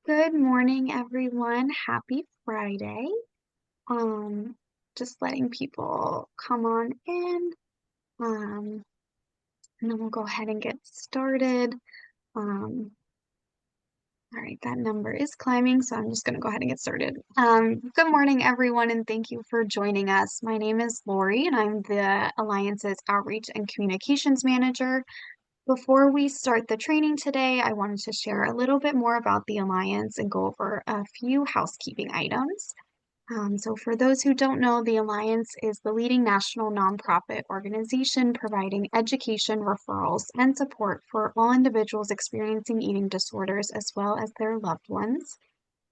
Good morning, everyone. Happy Friday. Um, just letting people come on in. And then we'll go ahead and get started. Um, all right, that number is climbing, so I'm just going to go ahead and get started. Good morning, everyone, and thank you for joining us. My name is Lori, and I'm the Alliance's Outreach and Communications Manager. Before we start the training today, I wanted to share a little bit more about the Alliance and go over a few housekeeping items. So for those who don't know, the Alliance is the leading national nonprofit organization providing education, referrals, and support for all individuals experiencing eating disorders as well as their loved ones.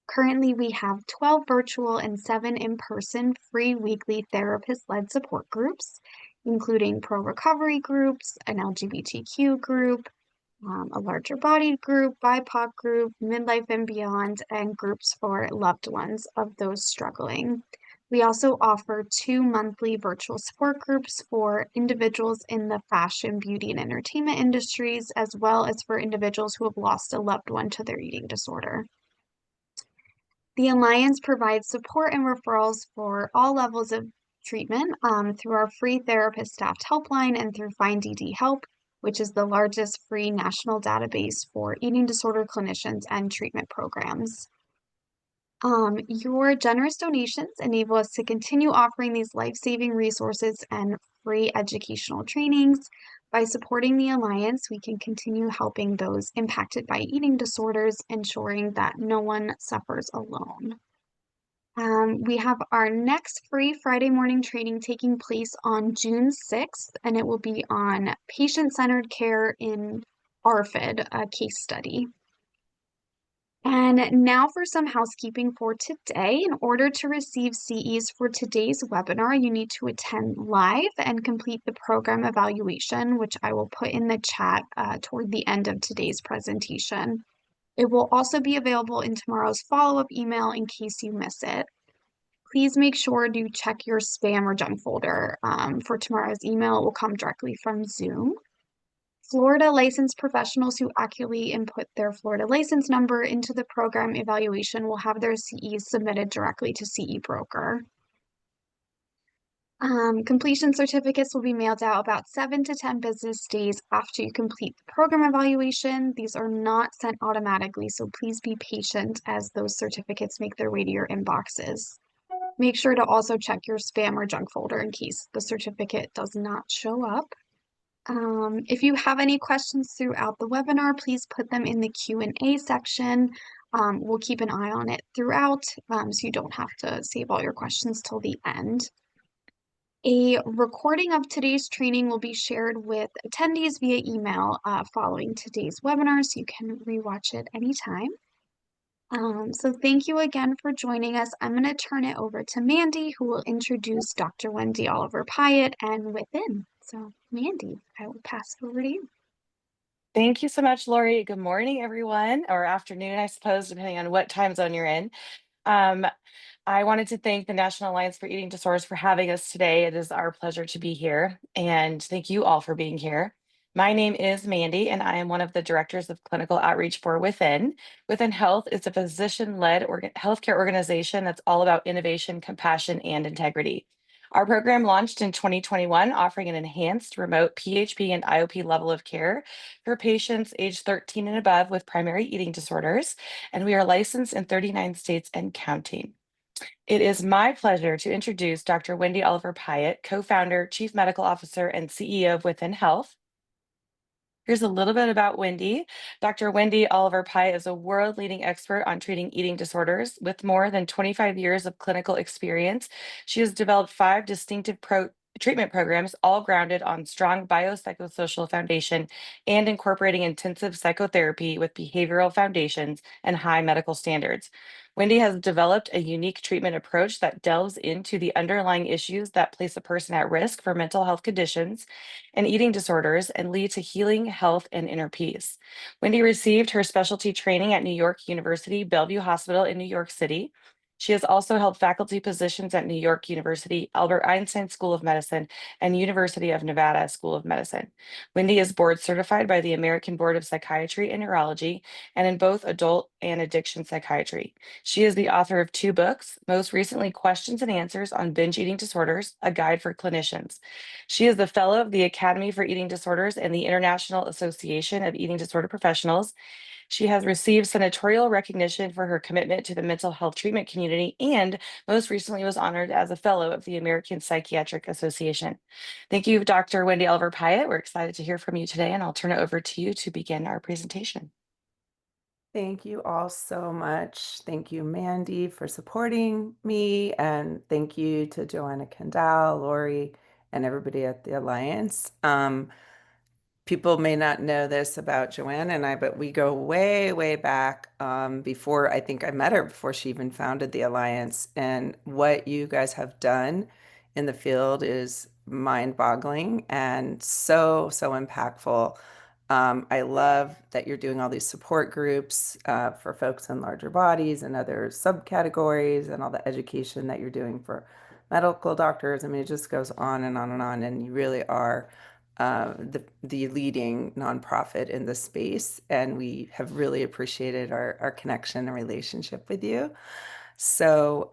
Currently, we have 12 virtual and 7 in-person free weekly therapist-led support groups, including pro-recovery groups, an LGBTQ group, a larger bodied group, BIPOC group, midlife and beyond, and groups for loved ones of those struggling. We also offer 2 monthly virtual support groups for individuals in the fashion, beauty, and entertainment industries, as well as for individuals who have lost a loved one to their eating disorder. The Alliance provides support and referrals for all levels of treatment through our free therapist staffed helpline and through Find ED Help, which is the largest free national database for eating disorder clinicians and treatment programs. Your generous donations enable us to continue offering these life-saving resources and free educational trainings. By supporting the Alliance, we can continue helping those impacted by eating disorders, ensuring that no one suffers alone. We have our next free Friday morning training taking place on June 6th, and it will be on patient-centered care in ARFID, a case study. And now for some housekeeping for today. In order to receive CEs for today's webinar, you need to attend live and complete the program evaluation, which I will put in the chat toward the end of today's presentation. It will also be available in tomorrow's follow-up email in case you miss it. Please make sure to check your spam or junk folder for tomorrow's email. It will come directly from Zoom. Florida licensed professionals who accurately input their Florida license number into the program evaluation will have their CEs submitted directly to CE Broker. Completion certificates will be mailed out about 7 to 10 business days after you complete the program evaluation. These are not sent automatically, so please be patient as those certificates make their way to your inboxes. Make sure to also check your spam or junk folder in case the certificate does not show up. If you have any questions throughout the webinar, please put them in the Q&A section. We'll keep an eye on it throughout, so you don't have to save all your questions till the end. A recording of today's training will be shared with attendees via email following today's webinar, so you can rewatch it anytime. So thank you again for joining us. I'm going to turn it over to Mandy, who will introduce Dr. Wendy Oliver-Pyatt and Within. So Mandy, I will pass it over to you. Thank you so much, Lori. Good morning, everyone, or afternoon, I suppose, depending on what time zone you're in. I wanted to thank the National Alliance for Eating Disorders for having us today. It is our pleasure to be here, and thank you all for being here. My name is Mandy, and I am one of the directors of clinical outreach for Within. Within Health is a physician-led healthcare organization that's all about innovation, compassion, and integrity. Our program launched in 2021, offering an enhanced remote PHP and IOP level of care for patients age 13 and above with primary eating disorders, and we are licensed in 39 states and counting. It is my pleasure to introduce Dr. Wendy Oliver-Pyatt, co-founder, chief medical officer, and CEO of Within Health. Here's a little bit about Wendy. Dr. Wendy Oliver-Pyatt is a world-leading expert on treating eating disorders. With more than 25 years of clinical experience, she has developed 5 distinctive treatment programs, all grounded on strong biopsychosocial foundation and incorporating intensive psychotherapy with behavioral foundations and high medical standards. Wendy has developed a unique treatment approach that delves into the underlying issues that place a person at risk for mental health conditions and eating disorders and lead to healing, health, and inner peace. Wendy received her specialty training at New York University Bellevue Hospital in New York City. She has also held faculty positions at New York University, Albert Einstein School of Medicine, and University of Nevada School of Medicine. Wendy is board certified by the American Board of Psychiatry and Neurology, and in both adult and addiction psychiatry. She is the author of two books, most recently, Questions and Answers on Binge Eating Disorders, a guide for clinicians. She is the fellow of the Academy for Eating Disorders and the International Association of Eating Disorder Professionals. She has received senatorial recognition for her commitment to the mental health treatment community and most recently was honored as a fellow of the American Psychiatric Association. Thank you, Dr. Wendy Oliver-Pyatt. We're excited to hear from you today, and I'll turn it over to you to begin our presentation. Thank you all so much. Thank you, Mandy, for supporting me. And thank you to Joanna Kendall, Lori, and everybody at the Alliance. People may not know this about Joanna and I, but we go way, way back before I think I met her, before she even founded the Alliance. And what you guys have done in the field is mind-boggling and so, so impactful. I love that you're doing all these support groups for folks in larger bodies and other subcategories and all the education that you're doing for medical doctors. I mean, it just goes on and on and on. And you really are the leading nonprofit in this space, and we have really appreciated our connection and relationship with you. So,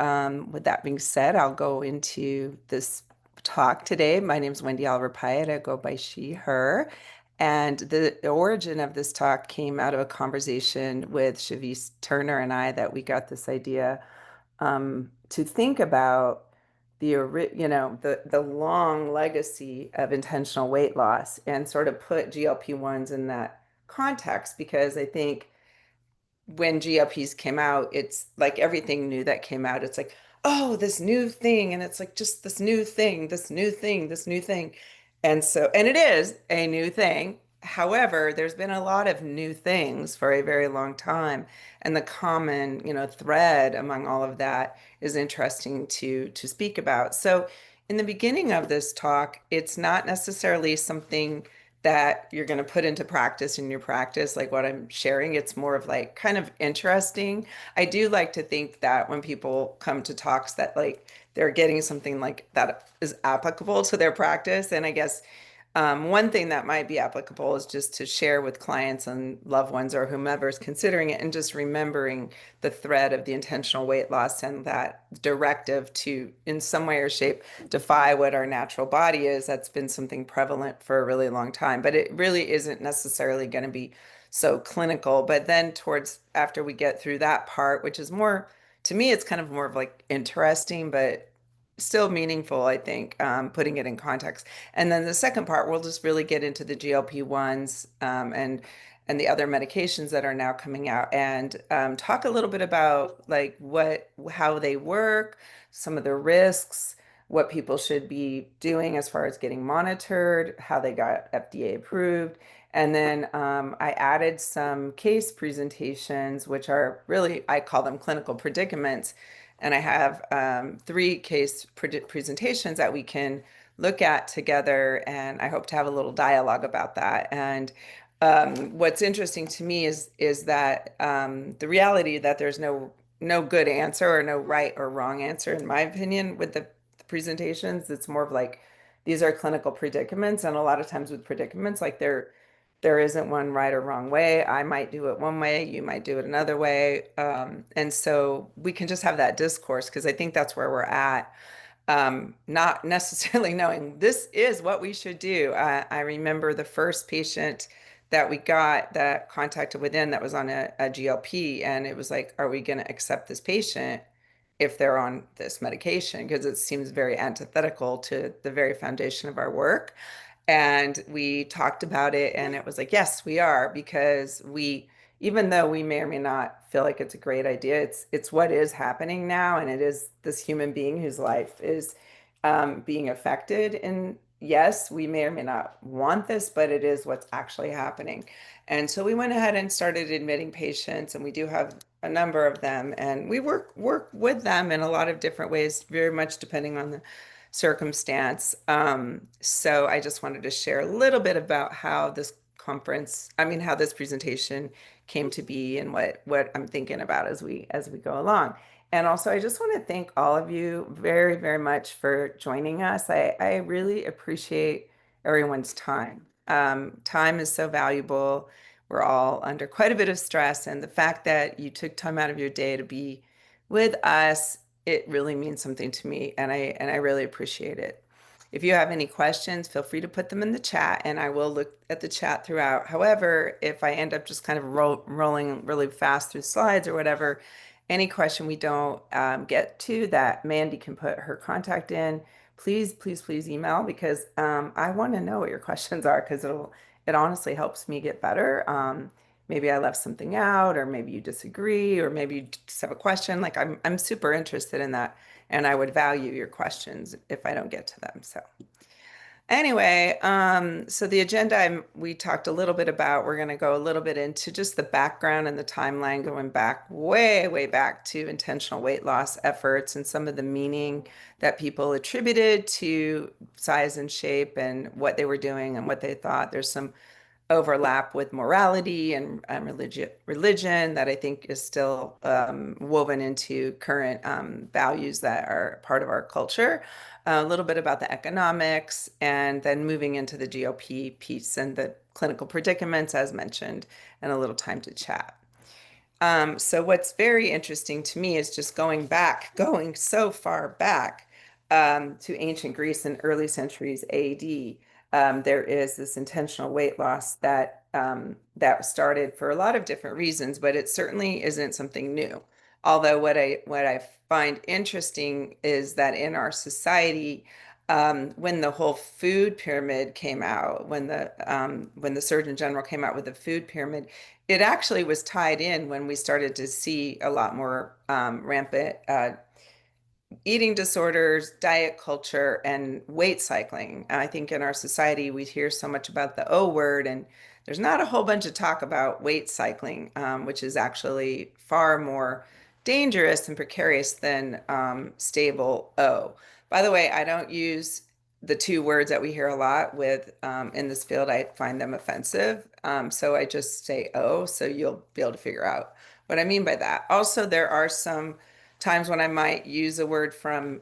with that being said, I'll go into this talk today. My name is Wendy Oliver-Pyatt. I go by she, her. And the origin of this talk came out of a conversation with Shavis Turner and I that we got this idea to think about the long legacy of intentional weight loss and sort of put GLP-1s in that context because I think when GLPs came out, it's like everything new that came out. It's like, oh, this new thing. And it's like just this new thing, this new thing, this new thing. And it is a new thing. However, there's been a lot of new things for a very long time. And the common, thread among all of that is interesting to speak about. So in the beginning of this talk, it's not necessarily something that you're going to put into practice in your practice, like what I'm sharing. It's more of like kind of interesting. I do like to think that when people come to talks that like they're getting something like that is applicable to their practice. And I guess one thing that might be applicable is just to share with clients and loved ones or whomever is considering it and just remembering the thread of the intentional weight loss and that directive to, in some way or shape, defy what our natural body is. That's been something prevalent for a really long time, but it really isn't necessarily going to be so clinical. But then towards after we get through that part, which is more, to me, it's kind of more of like interesting, but still meaningful, I think, putting it in context. And then the second part, we'll just really get into the GLP-1s and the other medications that are now coming out, and talk a little bit about like how they work, some of the risks, what people should be doing as far as getting monitored, how they got FDA approved. And then I added some case presentations, which are really, I call them clinical predicaments. And I have three case presentations that we can look at together, and I hope to have a little dialogue about that. And what's interesting to me is that the reality that there's no good answer or no right or wrong answer, in my opinion, with the presentations. It's more of like these are clinical predicaments, and a lot of times with predicaments, like there isn't one right or wrong way. I might do it one way, you might do it another way. And so we can just have that discourse because I think that's where we're at. Not necessarily knowing this is what we should do. I remember the first patient that we got that contacted within that was on a GLP, and it was like, are we going to accept this patient if they're on this medication? Because it seems very antithetical to the very foundation of our work. And we talked about it, and it was like, yes, we are, because even though we may or may not feel like it's a great idea, it's what is happening now, and it is this human being whose life is being affected. And yes, we may or may not want this, but it is what's actually happening. And so we went ahead and started admitting patients, and we do have a number of them, and we work with them in a lot of different ways, very much depending on the circumstance. So I just wanted to share a little bit about how how this presentation came to be and what I'm thinking about as we go along. And also, I just want to thank all of you very, very much for joining us. I really appreciate everyone's time. Time is so valuable. we're all under quite a bit of stress. And the fact that you took time out of your day to be with us, it really means something to me, and I really appreciate it. If you have any questions, feel free to put them in the chat, and I will look at the chat throughout. However, if I end up just kind of rolling really fast through slides or whatever, any question we don't get to that Mandy can put her contact in, please, please, please email, because I want to know what your questions are, because it honestly helps me get better. Maybe I left something out, or maybe you disagree, or maybe you just have a question. Like I'm super interested in that, and I would value your questions if I don't get to them. So anyway, so the agenda we talked a little bit about, we're going to go a little bit into just the background and the timeline going back way, way back to intentional weight loss efforts and some of the meaning that people attributed to size and shape and what they were doing and what they thought. There's some overlap with morality and religion that I think is still woven into current values that are part of our culture. A little bit about the economics, and then moving into the GOP piece and the clinical predicaments, as mentioned, and a little time to chat. So what's very interesting to me is just going so far back to ancient Greece and early centuries AD. There is this intentional weight loss that started for a lot of different reasons, but it certainly isn't something new. Although what I find interesting is that in our society, when the whole food pyramid came out, when the Surgeon General came out with the food pyramid, it actually was tied in when we started to see a lot more rampant eating disorders, diet culture, and weight cycling. I think in our society, we hear so much about the O word, and there's not a whole bunch of talk about weight cycling, which is actually far more dangerous and precarious than stable O. By the way, I don't use the two words that we hear a lot with in this field. I find them offensive. So I just say O, so you'll be able to figure out what I mean by that. Also, there are some times when I might use a word from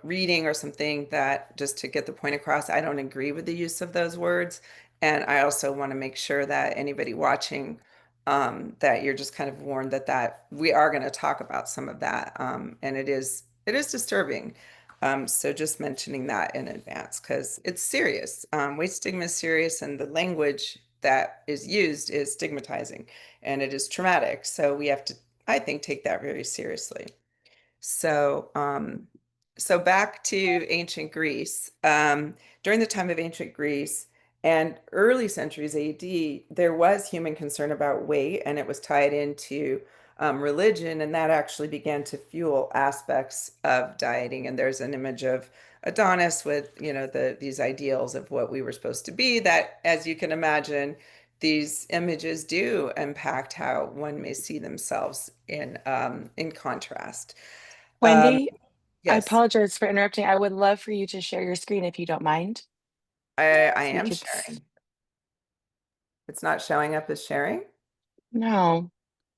reading or something that just to get the point across, I don't agree with the use of those words. And I also want to make sure that anybody watching, that you're just kind of warned that we are going to talk about some of that. And it is disturbing. So just mentioning that in advance because it's serious. Weight stigma is serious, and the language that is used is stigmatizing, and it is traumatic. So we have to, I think, take that very seriously. So, so back to ancient Greece. During the time of ancient Greece and early centuries AD, there was human concern about weight, and it was tied into religion, and that actually began to fuel aspects of dieting. And there's an image of Adonis with, these ideals of what we were supposed to be. That, as you can imagine, these images do impact how one may see themselves in contrast. Um, Wendy, I yes, apologize for interrupting. I would love for you to share your screen if you don't mind. I So we am could, sharing. It's not showing up as sharing. no.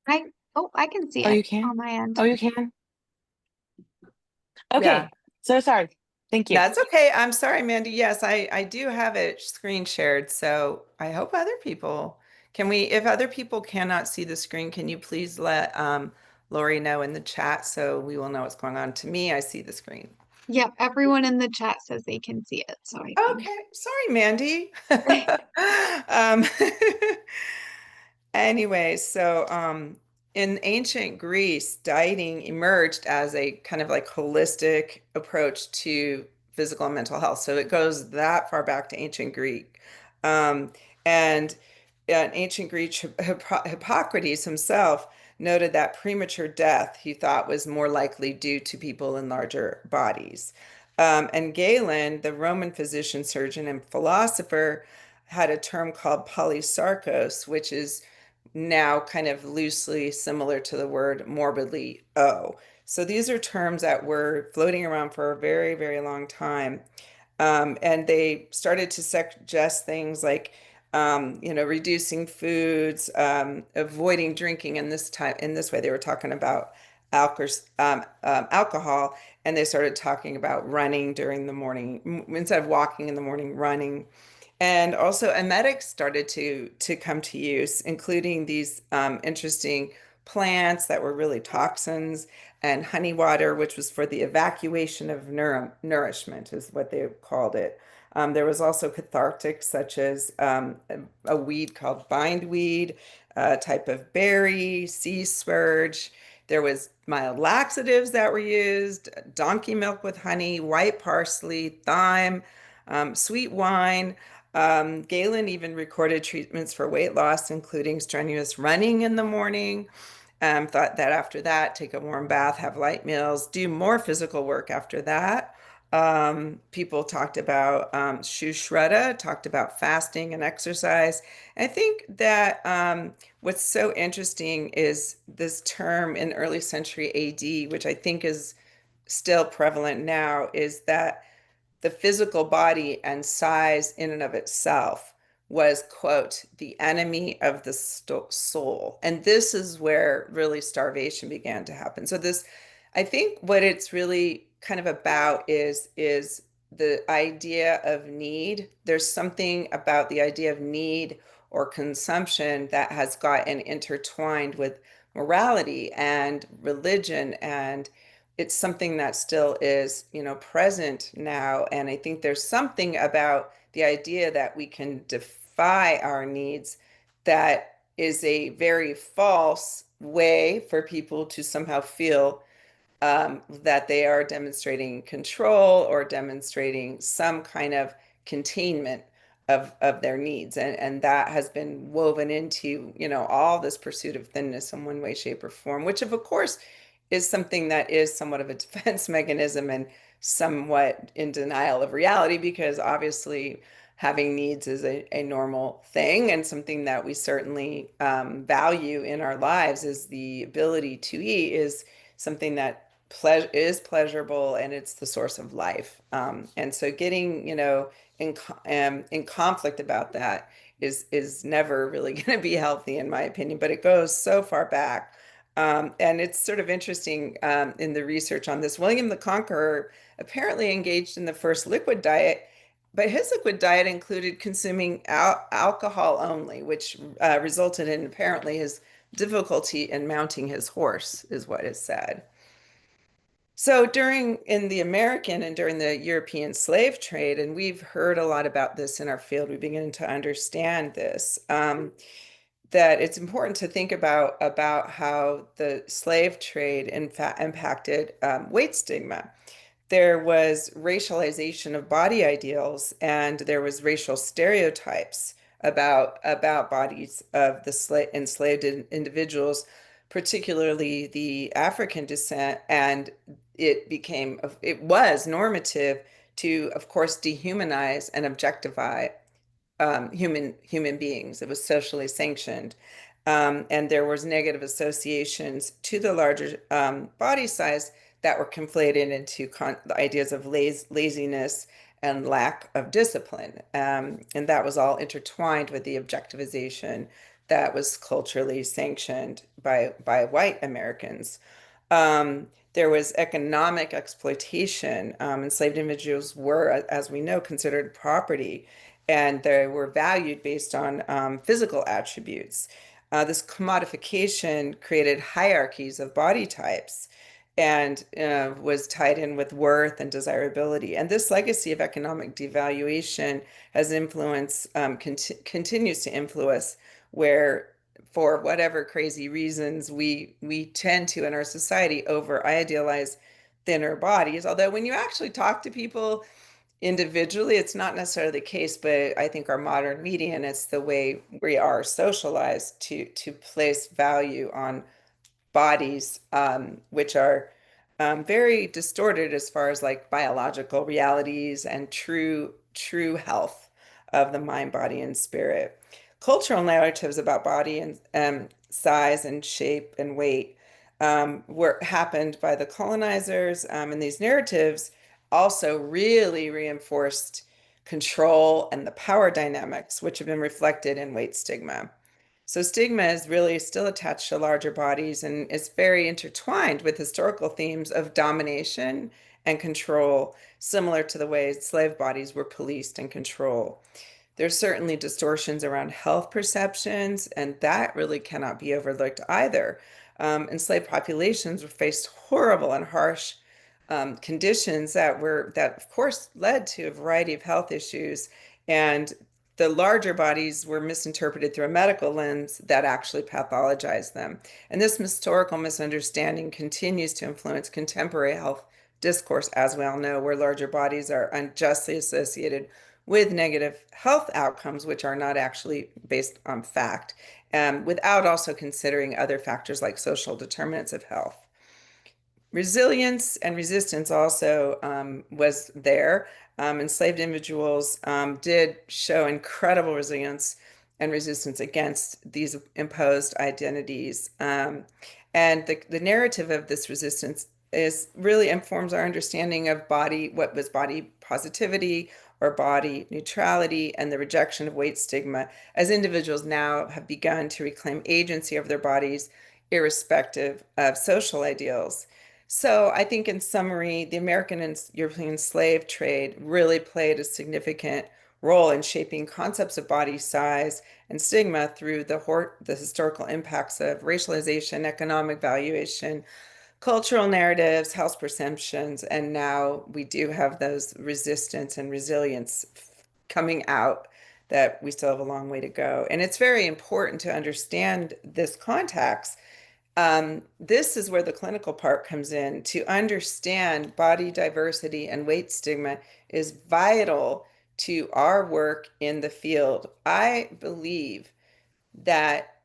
I oh, I can see Oh, it you can? on my end. Oh, you can? Yeah, Okay. So sorry. Thank you. that's okay. I'm sorry, Mandy. Yes, I do have it screen shared. So I hope other people if other people cannot see the screen, can you please let Lori know in the chat so we will know what's going on? To me, I see the screen. Yep, everyone in the chat says they can see it, so I think. Okay, sorry, Mandy. Um, Anyway, so in ancient Greece, dieting emerged as a kind of like holistic approach to physical and mental health. So it goes that far back to ancient Greek. Um, and in ancient Greek, Hippocrates himself noted that premature death he thought was more likely due to people in larger bodies. And Galen, the Roman physician, surgeon, and philosopher, had a term called polysarcos, which is now kind of loosely similar to the word morbidly O. So these are terms that were floating around for a very, very long time. And they started to suggest things like, reducing foods, avoiding drinking in this way. They were talking about alcohol, and they started talking about running during the morning, instead of walking in the morning, running. And also emetics started to come to use, including these interesting plants that were really toxins, and honey water, which was for the evacuation of nourishment, is what they called it. There was also cathartics, such as a weed called bindweed, a type of berry, sea spurge. There was mild laxatives that were used, donkey milk with honey, white parsley, thyme, sweet wine. Galen even recorded treatments for weight loss, including strenuous running in the morning. Thought that after that, take a warm bath, have light meals, do more physical work after that. People talked about Shushruta, talked about fasting and exercise. I think that what's so interesting is this term in early century AD, which I think is still prevalent now, is that the physical body and size in and of itself was, quote, the enemy of the soul. And this is where really starvation began to happen. So this, I think what it's really kind of about is the idea of need. There's something about the idea of need or consumption that has gotten intertwined with morality and religion, and it's something that still is, present now. And I think there's something about the idea that we can defy our needs that is a very false way for people to somehow feel that they are demonstrating control or demonstrating some kind of containment of their needs. And that has been woven into, all this pursuit of thinness in one way, shape, or form, which of course is something that is somewhat of a defense mechanism and somewhat in denial of reality, because obviously having needs is a normal thing and something that we certainly value in our lives. Is the ability to eat is something that is pleasurable, and it's the source of life. And so getting, in conflict about that is never really going to be healthy, in my opinion. But it goes so far back. And it's sort of interesting in the research on this. William the Conqueror apparently engaged in the first liquid diet, but his liquid diet included consuming alcohol only, which resulted in apparently his difficulty in mounting his horse, is what is said. So in the American and during the European slave trade, and we've heard a lot about this in our field, we begin to understand this, that it's important to think about how the slave trade in fact impacted weight stigma. There was racialization of body ideals, and there was racial stereotypes about bodies of the enslaved individuals, particularly the African descent. And it was normative to, of course, dehumanize and objectify human beings. It was socially sanctioned. And there was negative associations to the larger body size that were conflated into the ideas of laziness and lack of discipline. And that was all intertwined with the objectivization that was culturally sanctioned by white Americans. There was economic exploitation. Enslaved individuals were, as we know, considered property, and they were valued based on physical attributes. This commodification created hierarchies of body types and was tied in with worth and desirability. And this legacy of economic devaluation has continues to influence, where for whatever crazy reasons we tend to in our society over idealize thinner bodies. Although when you actually talk to people individually, it's not necessarily the case, but I think our modern media, and it's the way we are socialized to place value on bodies, which are very distorted as far as like biological realities and true health of the mind, body, and spirit. Cultural narratives about body and size and shape and weight were happened by the colonizers, and these narratives also really reinforced control and the power dynamics, which have been reflected in weight stigma. So stigma is really still attached to larger bodies, and it's very intertwined with historical themes of domination and control, similar to the way slave bodies were policed and controlled. There's certainly distortions around health perceptions, and that really cannot be overlooked either. Enslaved populations were faced horrible and harsh conditions that of course led to a variety of health issues, and the larger bodies were misinterpreted through a medical lens that actually pathologized them. And this historical misunderstanding continues to influence contemporary health discourse, as we all know, where larger bodies are unjustly associated with negative health outcomes, which are not actually based on fact, without also considering other factors like social determinants of health. Resilience and resistance also was there. Enslaved individuals did show incredible resilience and resistance against these imposed identities. And the narrative of this resistance is really informs our understanding of what was body positivity or body neutrality and the rejection of weight stigma, as individuals now have begun to reclaim agency of their bodies irrespective of social ideals. So I think in summary, the American and European slave trade really played a significant role in shaping concepts of body size and stigma through the historical impacts of racialization, economic valuation, cultural narratives, health perceptions, and now we do have those resistance and resilience coming out that we still have a long way to go. And it's very important to understand this context. This is where the clinical part comes in. To understand body diversity and weight stigma is vital to our work in the field. I believe that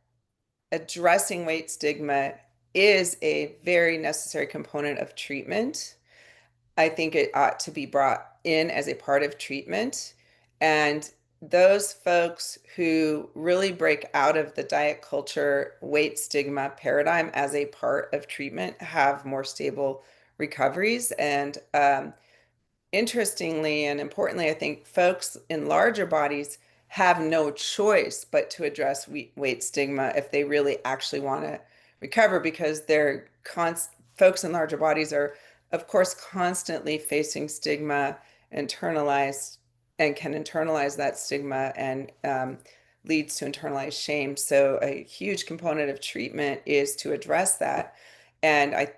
addressing weight stigma is a very necessary component of treatment. I think it ought to be brought in as a part of treatment. And those folks who really break out of the diet culture weight stigma paradigm as a part of treatment have more stable recoveries. And interestingly and importantly, I think folks in larger bodies have no choice but to address weight stigma if they really actually want to recover, because folks in larger bodies are, of course, constantly facing stigma, internalized, and can internalize that stigma and leads to internalized shame. So a huge component of treatment is to address that. And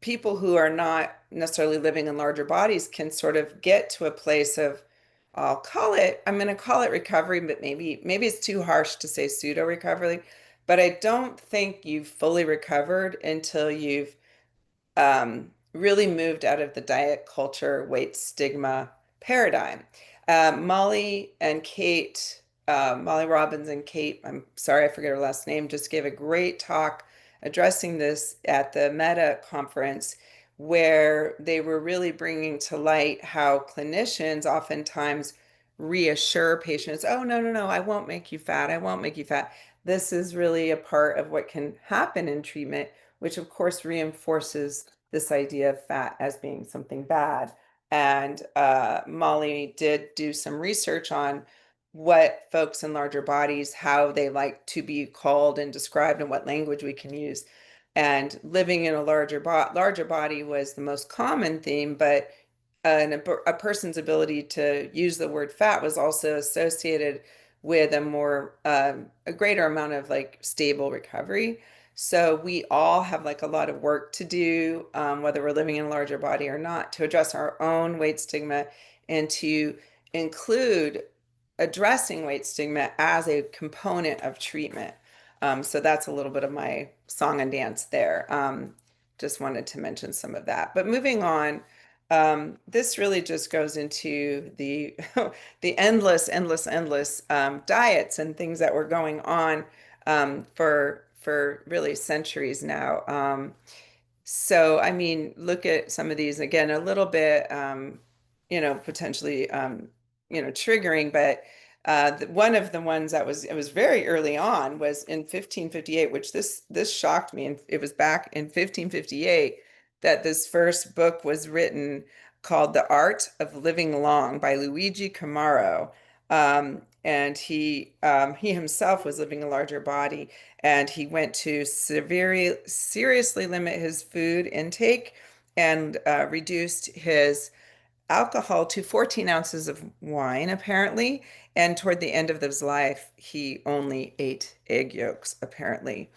people who are not necessarily living in larger bodies can sort of get to a place of, I'm going to call it recovery, but maybe it's too harsh to say pseudo recovery, but I don't think you've fully recovered until you've really moved out of the diet culture weight stigma paradigm. Molly Robbins and Kate, I'm sorry, I forget her last name, just gave a great talk addressing this at the Meta conference, where they were really bringing to light how clinicians oftentimes reassure patients, oh, no, no, no, I won't make you fat. I won't make you fat. This is really a part of what can happen in treatment, which of course reinforces this idea of fat as being something bad. And Molly did do some research on what folks in larger bodies, how they like to be called and described, and what language we can use. And living in a larger body was the most common theme, but a person's ability to use the word fat was also associated with a greater amount of like stable recovery. So we all have like a lot of work to do, whether we're living in a larger body or not, to address our own weight stigma and to include addressing weight stigma as a component of treatment. So that's a little bit of my song and dance there. Just wanted to mention some of that. But moving on, this really just goes into the the endless diets and things that were going on for really centuries now. So, I mean, look at some of these again, a little bit, potentially, triggering, but one of the ones it was very early on was in 1558, which this shocked me. And it was back in 1558 that this first book was written called The Art of Living Long by Luigi Camaro. And he himself was living a larger body, and he went to seriously limit his food intake and reduced his alcohol to 14 ounces of wine, apparently. And toward the end of his life, he only ate egg yolks, apparently.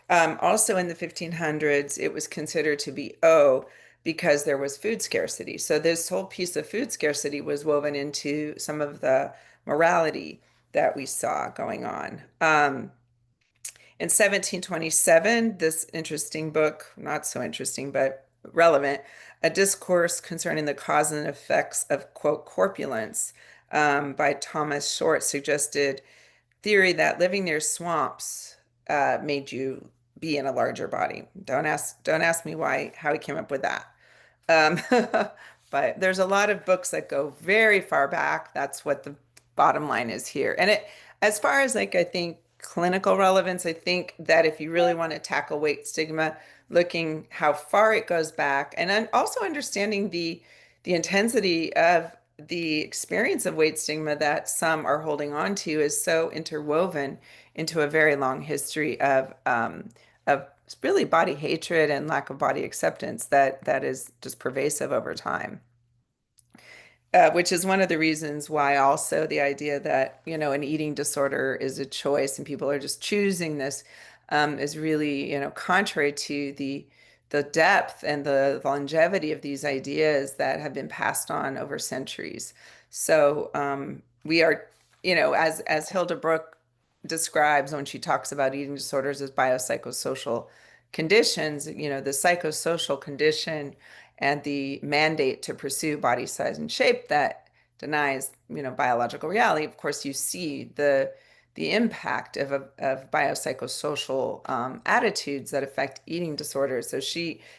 Also in the 1500s, it was considered to be because there was food scarcity. So this whole piece of food scarcity was woven into some of the morality that we saw going on. In 1727, this interesting book, not so interesting, but relevant, A Discourse Concerning the Cause and Effects of, quote, Corpulence, by Thomas Short, suggested theory that living near swamps made you be in a larger body. Don't ask me why, how he came up with that. Um, but there's a lot of books that go very far back. That's what the bottom line is here. And as far as like, I think clinical relevance, I think that if you really want to tackle weight stigma, looking how far it goes back, and then also understanding the intensity of the experience of weight stigma that some are holding on to is so interwoven into a very long history of really body hatred and lack of body acceptance that is just pervasive over time. Which is one of the reasons why also the idea that, an eating disorder is a choice and people are just choosing this is really, contrary to the depth and the longevity of these ideas that have been passed on over centuries. So we are, as Hilda Brooke describes when she talks about eating disorders as biopsychosocial conditions, the psychosocial condition and the mandate to pursue body size and shape that denies, biological reality. Of course, you see the impact of biopsychosocial attitudes that affect eating disorders. So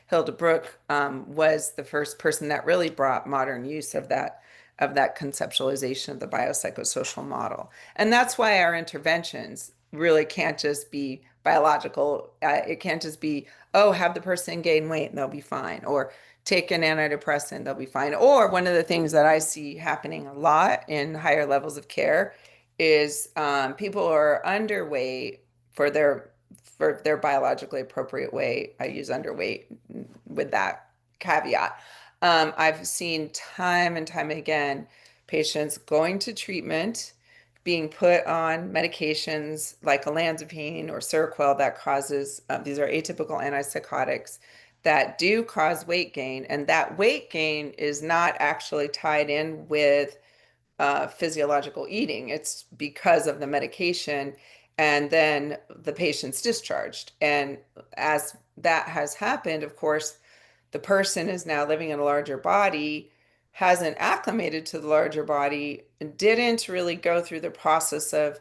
Hilda Brooke, was the first person that really brought modern use of that conceptualization of the biopsychosocial model. And that's why our interventions really can't just be biological. It can't just be, oh, have the person gain weight and they'll be fine, or take an antidepressant, they'll be fine. Or one of the things that I see happening a lot in higher levels of care is people are underweight for their biologically appropriate weight. I use underweight with that caveat. I've seen time and time again patients going to treatment, being put on medications like olanzapine or Seroquel that causes, these are atypical antipsychotics that do cause weight gain. And that weight gain is not actually tied in with physiological eating. It's because of the medication. And then the patient's discharged. And as that has happened, of course, the person is now living in a larger body, hasn't acclimated to the larger body, and didn't really go through the process of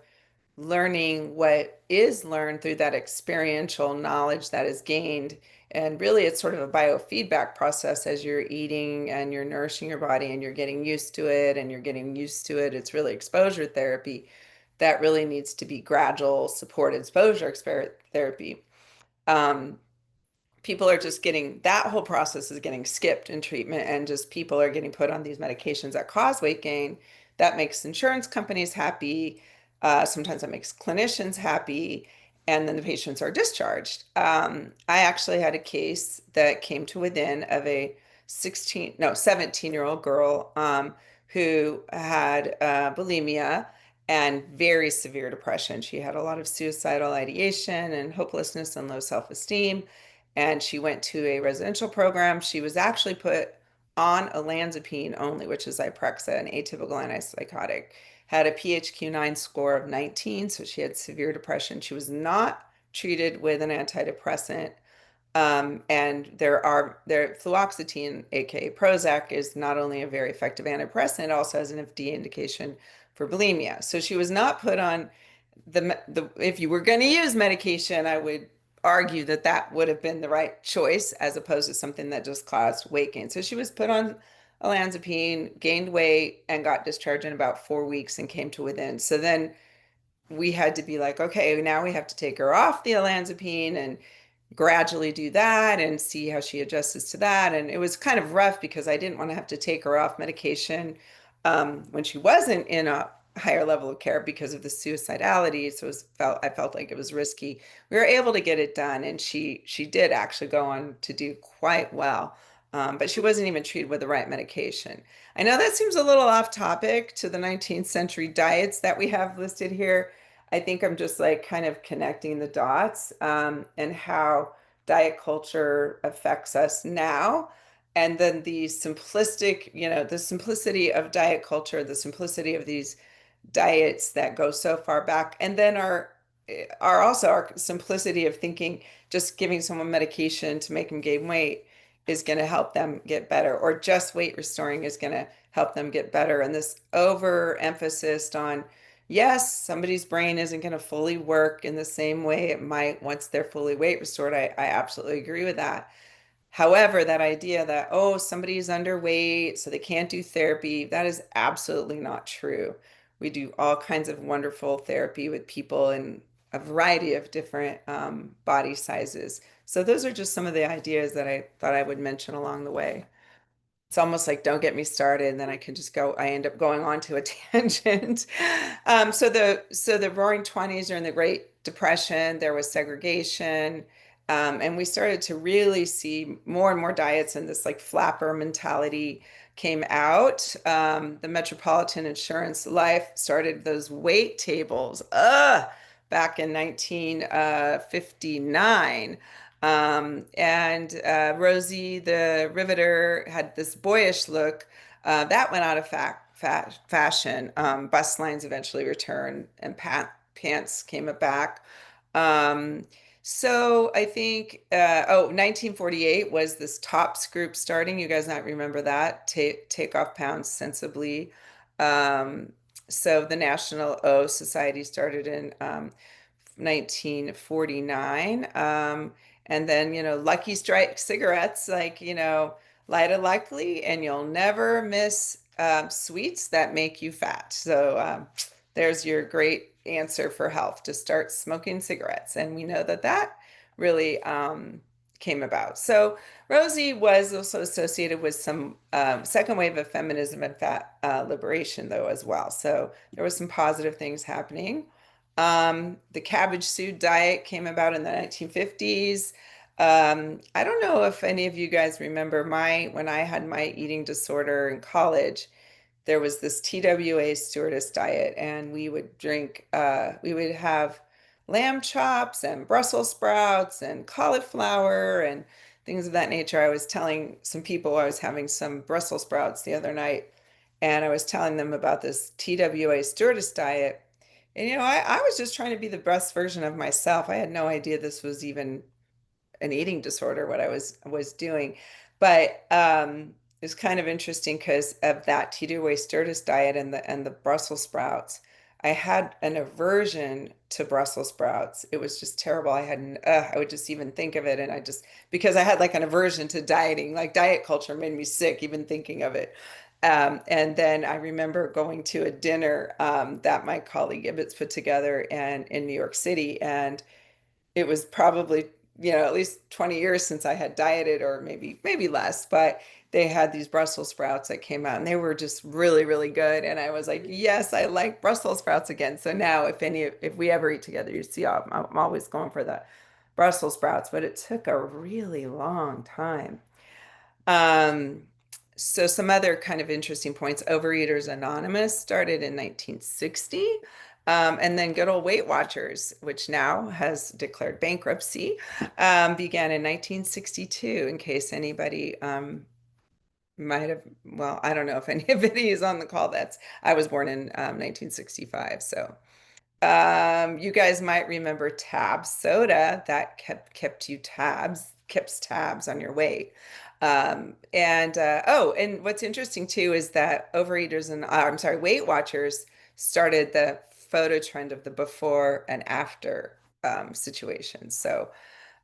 learning what is learned through that experiential knowledge that is gained. And really, it's sort of a biofeedback process as you're eating and you're nourishing your body and you're getting used to it and you're getting used to it. It's really exposure therapy that really needs to be gradual, supported exposure therapy. Um, People are just getting that whole process is getting skipped in treatment, and just people are getting put on these medications that cause weight gain. That makes insurance companies happy. Sometimes that makes clinicians happy, and then the patients are discharged. I actually had a case that came to within of a 17-year-old girl who had bulimia and very severe depression. She had a lot of suicidal ideation and hopelessness and low self-esteem, and she went to a residential program. She was actually put on olanzapine only, which is Zyprexa, an atypical antipsychotic, had a PHQ-9 score of 19, so she had severe depression. She was not treated with an antidepressant. And fluoxetine, aka Prozac, is not only a very effective antidepressant, it also has an FDA indication for bulimia. So she was not put on if you were going to use medication, I would argue that that would have been the right choice as opposed to something that just caused weight gain. So she was put on olanzapine, gained weight, and got discharged in about 4 weeks and came to within. So then we had to be like, okay, now we have to take her off the olanzapine and gradually do that and see how she adjusts to that. And it was kind of rough because I didn't want to have to take her off medication when she wasn't in a higher level of care because of the suicidality. So I felt like it was risky. We were able to get it done, and she did actually go on to do quite well. but she wasn't even treated with the right medication. I know that seems a little off topic to the 19th century diets that we have listed here. I think I'm just like kind of connecting the dots, and how diet culture affects us now. And then the simplistic, the simplicity of diet culture, the simplicity of these diets that go so far back, and then our also our simplicity of thinking just giving someone medication to make them gain weight is going to help them get better, or just weight restoring is going to help them get better. And this overemphasis on, yes, somebody's brain isn't going to fully work in the same way it might once they're fully weight restored. I absolutely agree with that. However, that idea that, oh, somebody's underweight, so they can't do therapy, that is absolutely not true. We do all kinds of wonderful therapy with people in a variety of different body sizes. So those are just some of the ideas that I thought I would mention along the way. It's almost like don't get me started, and then I can just go. I end up going on to a tangent. So the Roaring Twenties during the Great Depression, there was segregation, and we started to really see more and more diets, and this like flapper mentality came out. The Metropolitan Insurance Life started those weight tables. Back in 1959. And Rosie the Riveter had this boyish look that went out of fashion. Bust lines eventually returned, and pants came back. Um, so I think, 1948 was this tops group starting. You guys might remember that. Take off pounds sensibly. Um, so the National O Society started in 1949. And then, Lucky Strike cigarettes, like, light a likely, and you'll never miss sweets that make you fat. So there's your great answer for health, to start smoking cigarettes. And we know that that really came about. So Rosie was also associated with some second wave of feminism and fat liberation, though, as well. So there was some positive things happening. The cabbage soup diet came about in the 1950s. I don't know if any of you guys remember when I had my eating disorder in college, there was this TWA stewardess diet, and we would have lamb chops and Brussels sprouts and cauliflower and things of that nature. I was telling some people I was having some Brussels sprouts the other night, and I was telling them about this TWA stewardess diet. And I was just trying to be the best version of myself. I had no idea this was even an eating disorder, what I was doing. But it's kind of interesting because of that TWA stewardess diet and the Brussels sprouts. I had an aversion to Brussels sprouts. It was just terrible. I would just even think of it, and because I had like an aversion to dieting, like diet culture made me sick even thinking of it. And then I remember going to a dinner that my colleague Ibbotts put together and in New York City, and it was probably, at least 20 years since I had dieted, or maybe less, but they had these Brussels sprouts that came out, and they were just really, really good. And I was like, yes, I like Brussels sprouts again. So now if we ever eat together, you see, I'm always going for the Brussels sprouts, but it took a really long time. Um, so some other kind of interesting points. Overeaters Anonymous started in 1960. And then good old Weight Watchers, which now has declared bankruptcy, began in 1962, in case anybody might have, well, I don't know if anybody is on the call. I was born in 1965. So you guys might remember Tab soda that keeps tabs on your weight. And what's interesting too is that Overeaters and I'm sorry, Weight Watchers started the photo trend of the before and after situation. So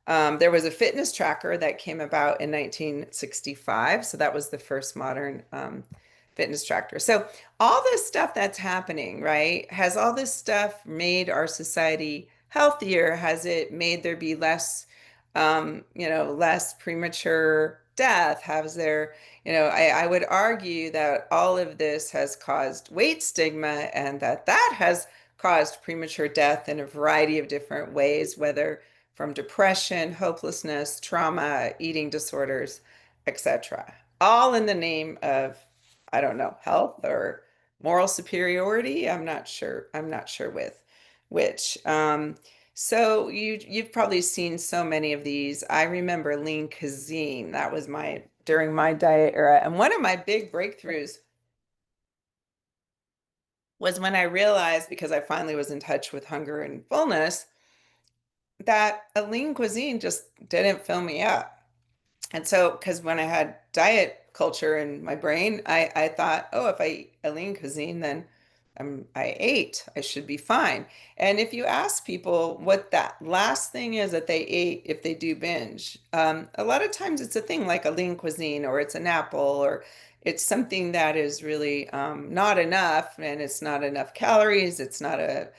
there was a fitness tracker that came about in 1965. So that was the first modern fitness tracker. So all this stuff that's happening, right? Has all this stuff made our society healthier? Has it made there be less premature death? Has there, I would argue that all of this has caused weight stigma, and that has caused premature death in a variety of different ways, whether from depression, hopelessness, trauma, eating disorders. etc. All in the name of, I don't know, health or moral superiority. I'm not sure. I'm not sure with which. So you've probably seen so many of these. I remember lean cuisine. That was my during my diet era. And one of my big breakthroughs was when I realized, because I finally was in touch with hunger and fullness, that a lean cuisine just didn't fill me up. And so, because when I had diet culture in my brain, I thought, oh, if I eat a lean cuisine, then I ate, I should be fine. And if you ask people what that last thing is that they ate if they do binge, a lot of times it's a thing like a lean cuisine, or it's an apple, or it's something that is really not enough, and it's not enough calories. It's not a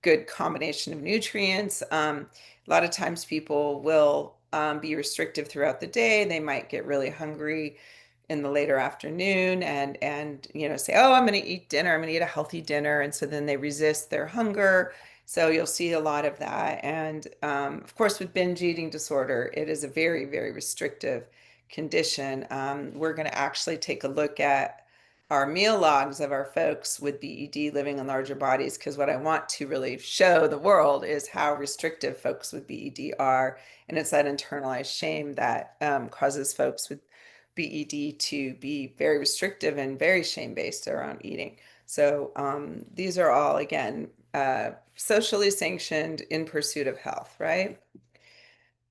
good combination of nutrients. A lot of times people will be restrictive throughout the day. They might get really hungry in the later afternoon and say, oh, I'm going to eat dinner. I'm going to eat a healthy dinner. And so then they resist their hunger. So you'll see a lot of that. And of course, with binge eating disorder, it is a very, very restrictive condition. We're going to actually take a look at our meal logs of our folks with BED living in larger bodies, because what I want to really show the world is how restrictive folks with BED are. And it's that internalized shame that causes folks with BED to be very restrictive and very shame-based around eating. So these are all, again, socially sanctioned in pursuit of health, right?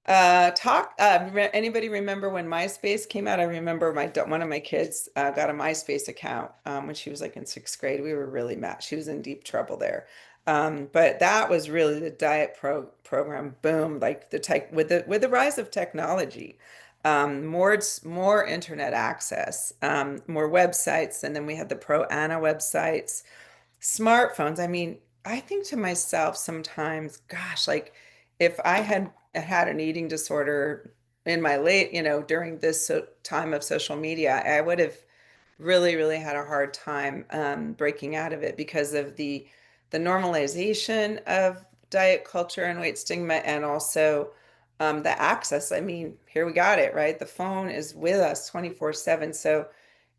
Anybody remember when MySpace came out? I remember one of my kids got a MySpace account when she was like in sixth grade. We were really mad. She was in deep trouble there. But that was really the program boom, like the tech with the rise of technology, more internet access, more websites, and then we had the Pro Ana websites, smartphones. I mean, I think to myself sometimes, gosh, like if I had an eating disorder in my late, during this time of social media, I would have really, really had a hard time breaking out of it because of the normalization of diet culture and weight stigma, and also the access. I mean, here we got it, right? The phone is with us 24/7. So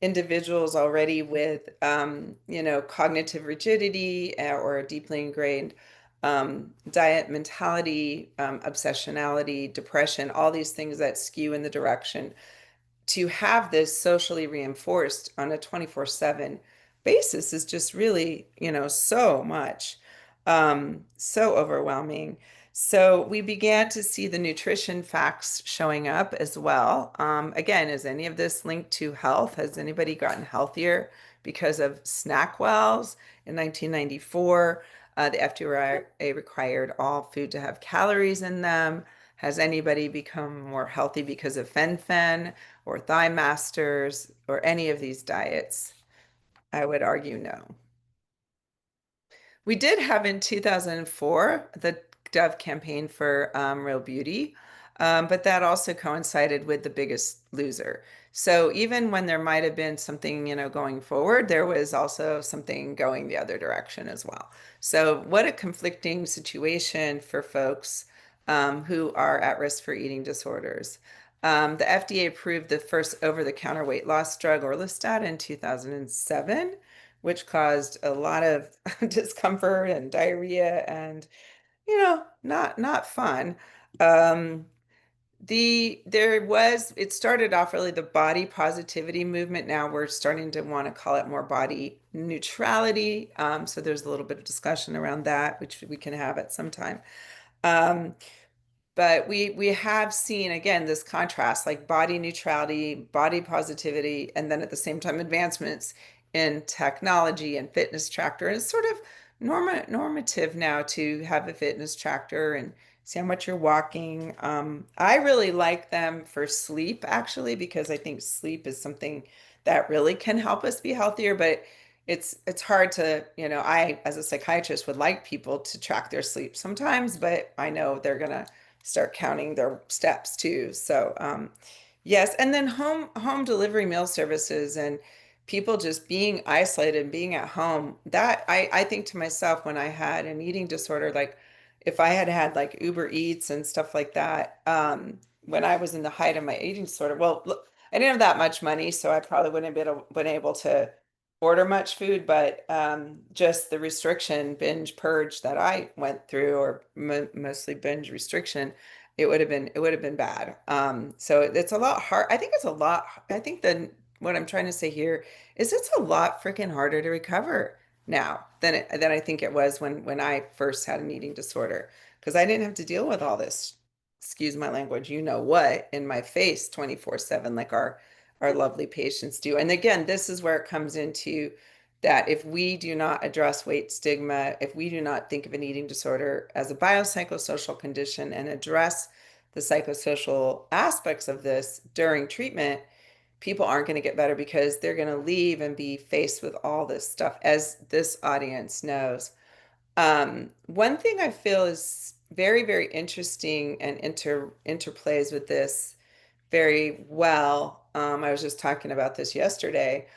individuals already with cognitive rigidity or a deeply ingrained diet mentality, obsessionality, depression, all these things that skew in the direction to have this socially reinforced on a 24/7 basis is just really, so much, so overwhelming. So we began to see the nutrition facts showing up as well. Again, is any of this linked to health? Has anybody gotten healthier because of SnackWells in 1994? The FDA required all food to have calories in them. Has anybody become more healthy because of fen-phen or thigh masters or any of these diets? I would argue no. We did have in 2004 the Dove campaign for Real Beauty, but that also coincided with The Biggest Loser. So even when there might have been something, going forward, there was also something going the other direction as well. So what a conflicting situation for folks who are at risk for eating disorders. The FDA approved the first over-the-counter weight loss drug, Orlistat, in 2007, which caused a lot of discomfort and diarrhea and, not fun. Um, it started off really the body positivity movement. Now we're starting to want to call it more body neutrality. So there's a little bit of discussion around that, which we can have at some time. Um, but we have seen again this contrast, like body neutrality, body positivity, and then at the same time advancements in technology and fitness tracker. And it's sort of normative now to have a fitness tracker and see how much you're walking. I really like them for sleep, actually, because I think sleep is something that really can help us be healthier. But it's hard to, I as a psychiatrist would like people to track their sleep sometimes, but I know they're gonna start counting their steps too. So yes, and then home delivery meal services and people just being isolated and being at home. That I think to myself when I had an eating disorder, like if I had had like Uber Eats and stuff like that, when I was in the height of my eating disorder, well, look, I didn't have that much money, so I probably wouldn't have been able to order much food, but just the restriction binge purge that I went through, or mostly binge restriction, it would have been bad. So it's a lot hard. I think it's a lot. I think that what I'm trying to say here is it's a lot freaking harder to recover now than I think it was when I first had an eating disorder, because I didn't have to deal with all this, excuse my language, you know what, in my face 24/7 like our lovely patients do. And again, this is where it comes into that if we do not address weight stigma, if we do not think of an eating disorder as a biopsychosocial condition and address the psychosocial aspects of this during treatment, people aren't going to get better because they're going to leave and be faced with all this stuff, as this audience knows. One thing I feel is very, very interesting and interplays with this very well. I was just talking about this yesterday,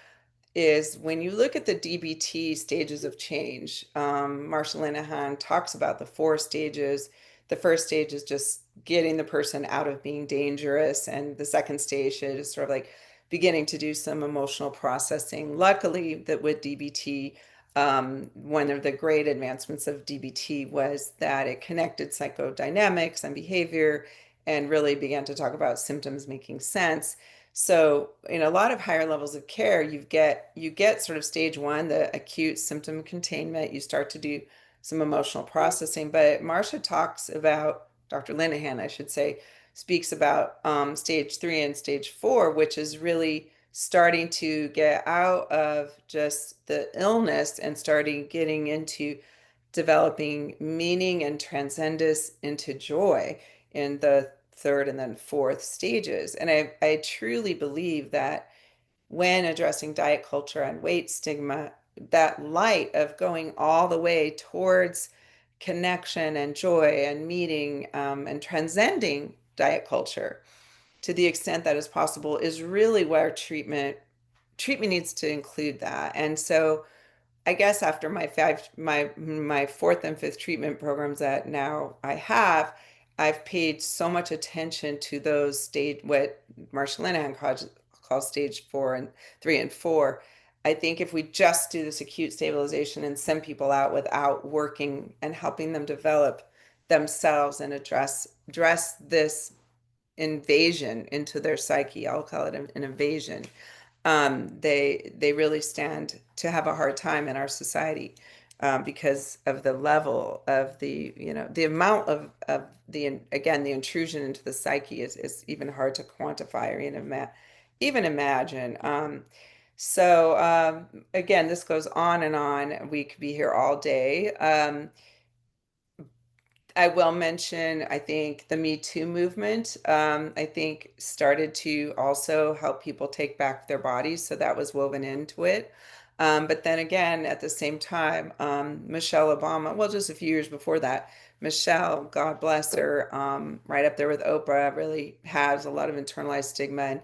is when you look at the DBT stages of change. Marsha Linehan talks about the four stages. The first stage is just getting the person out of being dangerous, and the second stage is sort of like beginning to do some emotional processing. Luckily, that with DBT, one of the great advancements of DBT was that it connected psychodynamics and behavior and really began to talk about symptoms making sense. So in a lot of higher levels of care, you get sort of stage one, the acute symptom containment. You start to do some emotional processing. But Marcia talks about, Dr. Linehan, I should say, speaks about stage three and stage four, which is really starting to get out of just the illness and starting getting into developing meaning and transcendence into joy in the third and then fourth stages. And I truly believe that when addressing diet culture and weight stigma, that light of going all the way towards connection and joy and meeting, and transcending diet culture to the extent that is possible is really where treatment needs to include that. And so I guess after my fourth and fifth treatment programs that now I have, I've paid so much attention to those stage, what Marsha Linehan calls stage four and three and four. I think if we just do this acute stabilization and send people out without working and helping them develop themselves and address this invasion into their psyche, I'll call it an invasion, they really stand to have a hard time in our society, because of the level of the amount of the, again, the intrusion into the psyche is even hard to quantify or even imagine. Again, this goes on and on. We could be here all day. I will mention, I think the Me Too movement, I think started to also help people take back their bodies. So that was woven into it. But then again, at the same time, Michelle Obama, well, just a few years before that, Michelle, God bless her, right up there with Oprah, really has a lot of internalized stigma and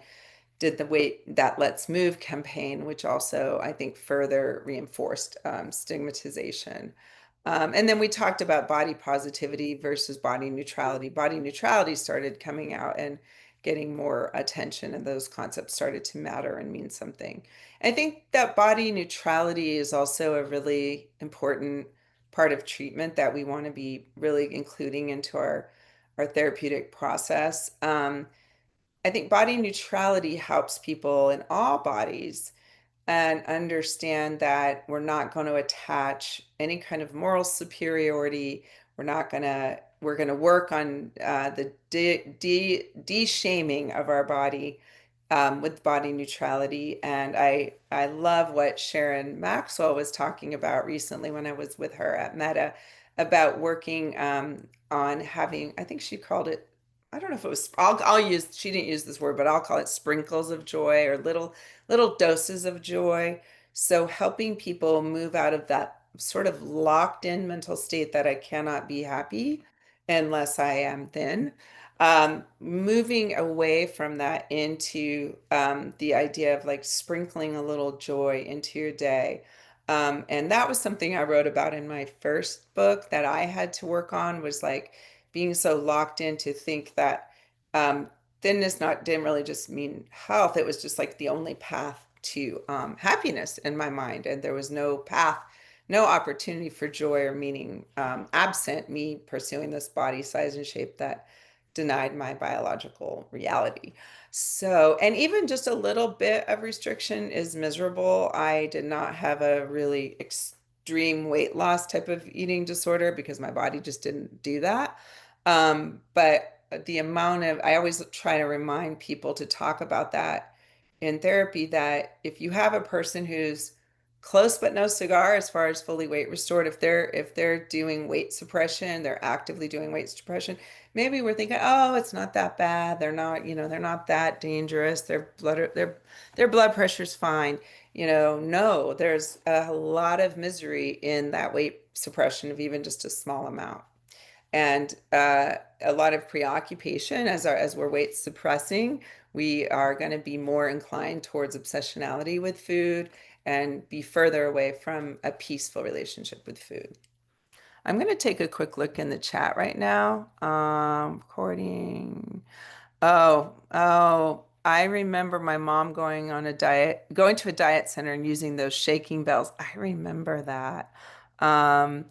did the Wait That Let's Move campaign, which also I think further reinforced stigmatization. And then we talked about body positivity versus body neutrality. Body neutrality started coming out and getting more attention, and those concepts started to matter and mean something. I think that body neutrality is also a really important part of treatment that we want to be really including into our therapeutic process. I think body neutrality helps people in all bodies and understand that we're not going to attach any kind of moral superiority. We're going to work on the de-shaming of our body, with body neutrality. And I love what Sharon Maxwell was talking about recently when I was with her at Meta, about working on having, I think she called it, I don't know if it was, I'll use, she didn't use this word, but I'll call it sprinkles of joy, or little doses of joy. So helping people move out of that sort of locked in mental state that I cannot be happy unless I am thin. Moving away from that into the idea of like sprinkling a little joy into your day. And that was something I wrote about in my first book that I had to work on, was like being so locked in to think that thinness not didn't really just mean health. It was just like the only path to happiness in my mind, and there was no path, no opportunity for joy or meaning absent me pursuing this body size and shape that denied my biological reality. So, and even just a little bit of restriction is miserable. I did not have a really extreme weight loss type of eating disorder because my body just didn't do that. But the amount of, I always try to remind people to talk about that in therapy, that if you have a person who's close but no cigar as far as fully weight restored, if they're doing weight suppression, they're actively doing weight suppression, maybe we're thinking, oh, it's not that bad. They're not, they're not that dangerous. Their blood pressure's fine. No, there's a lot of misery in that weight suppression of even just a small amount, and a lot of preoccupation as we're weight suppressing. We are going to be more inclined towards obsessionality with food and be further away from a peaceful relationship with food. I'm going to take a quick look in the chat right now. Recording. Oh, I remember my mom going to a diet center and using those shaking bells. I remember that. Um,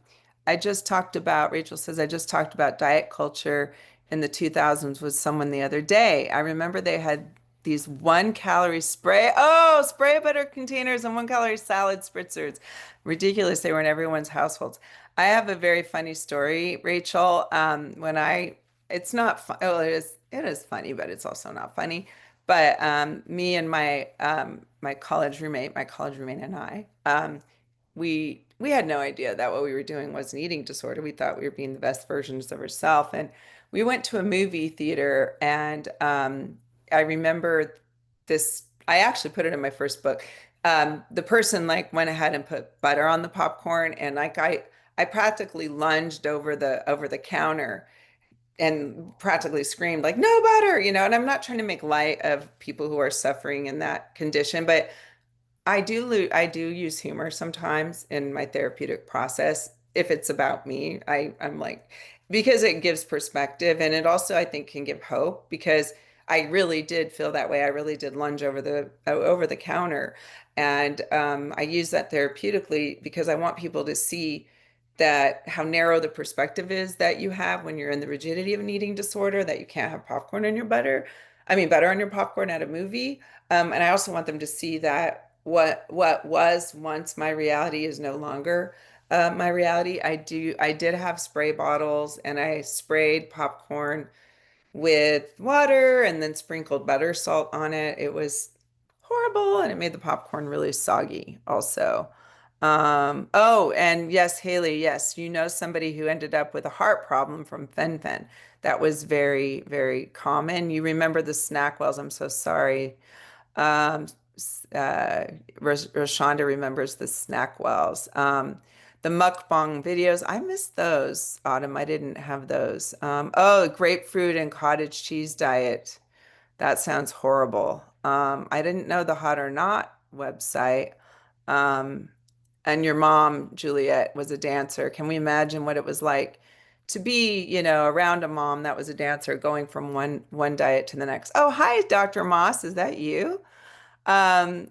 Rachel says, I just talked about diet culture in the 2000s with someone the other day. I remember they had these 1 calorie spray butter containers and 1 calorie salad spritzers. Ridiculous. They were in everyone's households. I have a very funny story, Rachel. It's not fun. Oh, it is funny, but it's also not funny. But me and my college roommate and I, we had no idea that what we were doing was an eating disorder. We thought we were being the best versions of ourselves. And we went to a movie theater, and I remember this. I actually put it in my first book. The person like went ahead and put butter on the popcorn, and like I practically lunged over the counter and practically screamed like no butter, and I'm not trying to make light of people who are suffering in that condition, but I do use humor sometimes in my therapeutic process if it's about me. I'm like, because it gives perspective, and it also I think can give hope, because I really did feel that way. I really did lunge over the counter, and I use that therapeutically because I want people to see that how narrow the perspective is that you have when you're in the rigidity of an eating disorder, that you can't have popcorn on your butter. I mean, butter on your popcorn at a movie. And I also want them to see that what was once my reality is no longer my reality. I did have spray bottles, and I sprayed popcorn with water and then sprinkled butter salt on it. It was horrible, and it made the popcorn really soggy also. Oh, and yes, Haley, yes, somebody who ended up with a heart problem from fen-phen. That was very, very common. You remember the snack wells. I'm so sorry. Um, Rashonda remembers the snack wells. The mukbang videos, I missed those. Autumn, I didn't have those. Oh, grapefruit and cottage cheese diet. That sounds horrible. I didn't know the Hot or Not website. Um, and your mom, Juliet, was a dancer. Can we imagine what it was like to be, around a mom that was a dancer, going from one diet to the next? Oh, hi, Dr. Moss. Is that you? Um,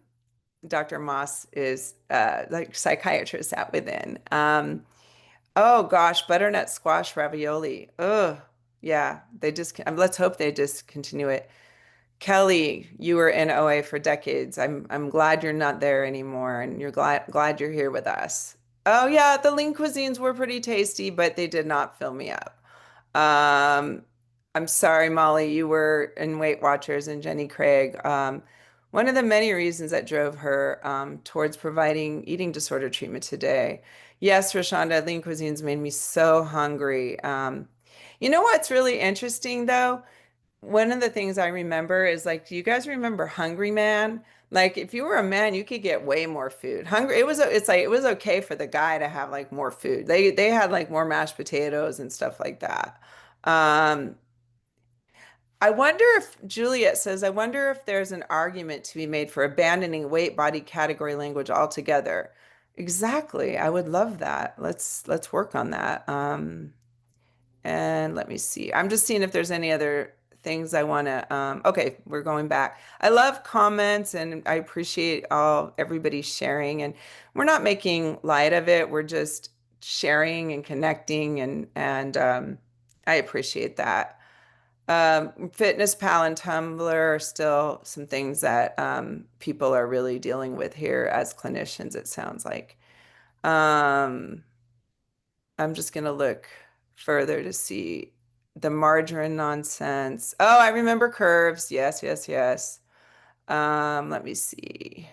Dr. Moss is like psychiatrist at Within. Oh gosh, butternut squash ravioli. Ugh, yeah. Let's hope they discontinue it. Kelly, you were in OA for decades. I'm glad you're not there anymore, and you're glad you're here with us. Oh yeah, the lean cuisines were pretty tasty, but they did not fill me up. Um, I'm sorry, Molly, you were in Weight Watchers, and Jenny Craig. One of the many reasons that drove her towards providing eating disorder treatment today. Yes, Rashonda, lean cuisines made me so hungry. You know what's really interesting though? One of the things I remember is like, do you guys remember Hungry Man? Like, if you were a man, you could get way more food. It's like it was okay for the guy to have like more food. They had like more mashed potatoes and stuff like that. Um, I wonder if Juliet says, I wonder if there's an argument to be made for abandoning weight body category language altogether. Exactly. I would love that. Let's work on that. And let me see. I'm just seeing if there's any other things I want to, okay, we're going back. I love comments and I appreciate everybody sharing, and we're not making light of it. We're just sharing and connecting, and I appreciate that. Fitness Pal and Tumblr are still some things that people are really dealing with here as clinicians, it sounds like. Um, I'm just going to look further to see the margarine nonsense. Oh, I remember curves. Yes, yes, yes. Let me see.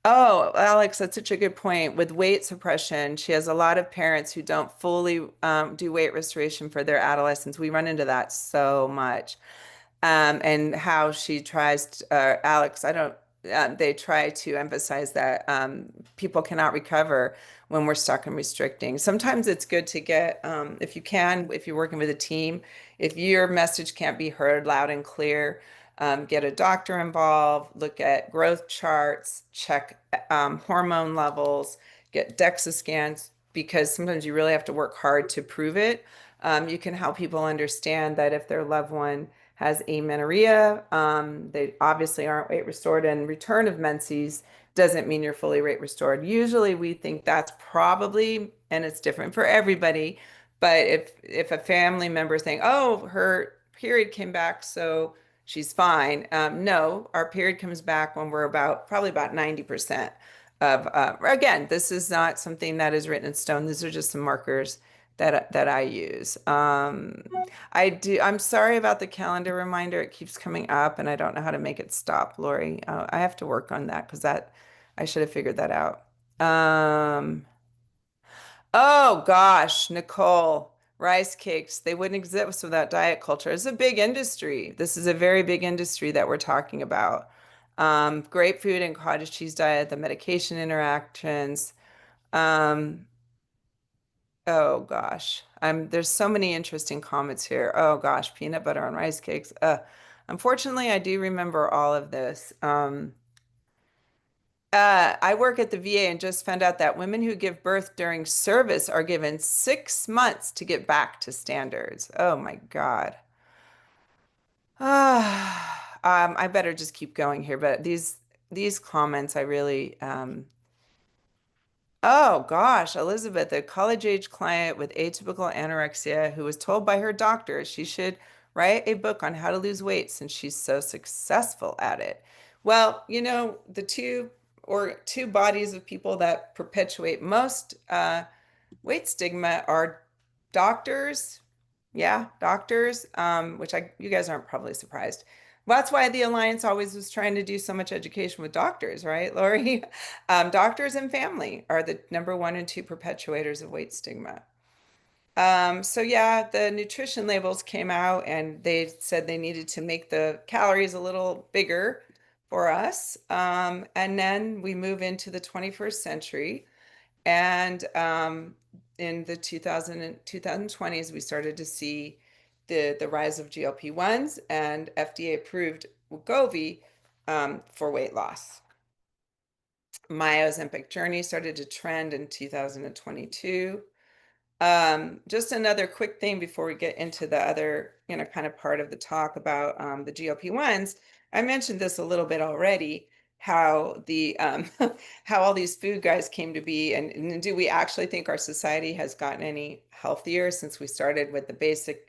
Oh, Alex, that's such a good point. With weight suppression, she has a lot of parents who don't fully do weight restoration for their adolescents. We run into that so much. And how she tries to, Alex, I don't, they try to emphasize that people cannot recover when we're stuck in restricting. Sometimes it's good to get, if you can, if you're working with a team, if your message can't be heard loud and clear, get a doctor involved, look at growth charts, check hormone levels, get DEXA scans, because sometimes you really have to work hard to prove it. You can help people understand that if their loved one has amenorrhea, they obviously aren't weight restored, and return of menses doesn't mean you're fully weight restored. Usually we think that's probably, and it's different for everybody, but if a family member is saying, oh, her period came back, so she's fine. No, our period comes back when we're probably about 90% of, again, this is not something that is written in stone. These are just some markers that I use. I'm sorry about the calendar reminder. It keeps coming up and I don't know how to make it stop, Lori. I have to work on that because I should have figured that out. Oh gosh, Nicole, rice cakes, they wouldn't exist without diet culture. It's a big industry. This is a very big industry that we're talking about. Grape food and cottage cheese diet, the medication interactions. Um, oh gosh, there's so many interesting comments here. Oh gosh, peanut butter on rice cakes. Unfortunately, I do remember all of this. I work at the VA and just found out that women who give birth during service are given 6 months to get back to standards. Oh my God. I better just keep going here, but these comments I really oh gosh, Elizabeth, a college-age client with atypical anorexia who was told by her doctor she should write a book on how to lose weight since she's so successful at it. Well, the two bodies of people that perpetuate most weight stigma are doctors. Yeah, doctors, which you guys aren't probably surprised. Well, that's why the Alliance always was trying to do so much education with doctors, right, Lori? Doctors and family are the number one and two perpetuators of weight stigma. So yeah, the nutrition labels came out and they said they needed to make the calories a little bigger for us. And then we move into the 21st century. And in the 2020s, we started to see the rise of GLP-1s, and FDA approved Wegovy for weight loss. My Ozempic journey started to trend in 2022. Just another quick thing before we get into the other, kind of part of the talk about the GLP-1s. I mentioned this a little bit already, how the how all these food guys came to be, and do we actually think our society has gotten any healthier since we started with the basic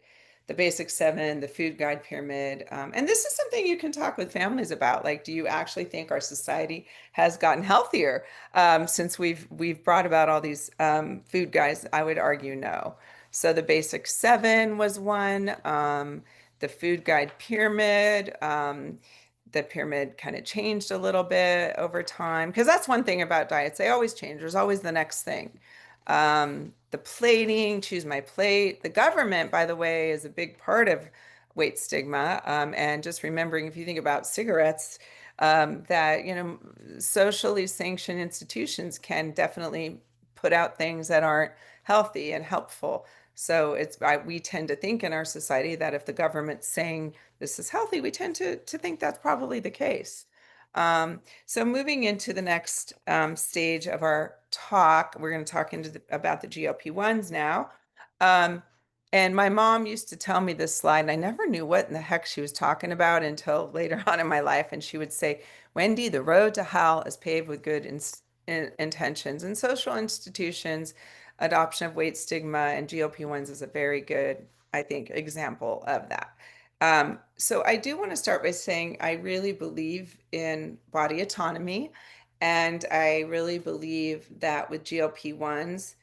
seven, the food guide pyramid? And this is something you can talk with families about. Like, do you actually think our society has gotten healthier since we've brought about all these food guides? I would argue no. So the basic seven was one. The food guide pyramid. The pyramid kind of changed a little bit over time because that's one thing about diets. They always change. There's always the next thing. The plating, choose my plate. The government, by the way, is a big part of weight stigma. And just remembering, if you think about cigarettes, that, socially sanctioned institutions can definitely put out things that aren't healthy and helpful. So we tend to think in our society that if the government's saying this is healthy, we tend to think that's probably the case. So moving into the next stage of our talk, we're going to talk about the GLP-1s now. And my mom used to tell me this slide, and I never knew what in the heck she was talking about until later on in my life. And she would say, Wendy, the road to hell is paved with good intentions. And social institutions, adoption of weight stigma, and GLP-1s is a very good, I think, example of that. So I do want to start by saying I really believe in body autonomy. And I really believe that with GLP-1s,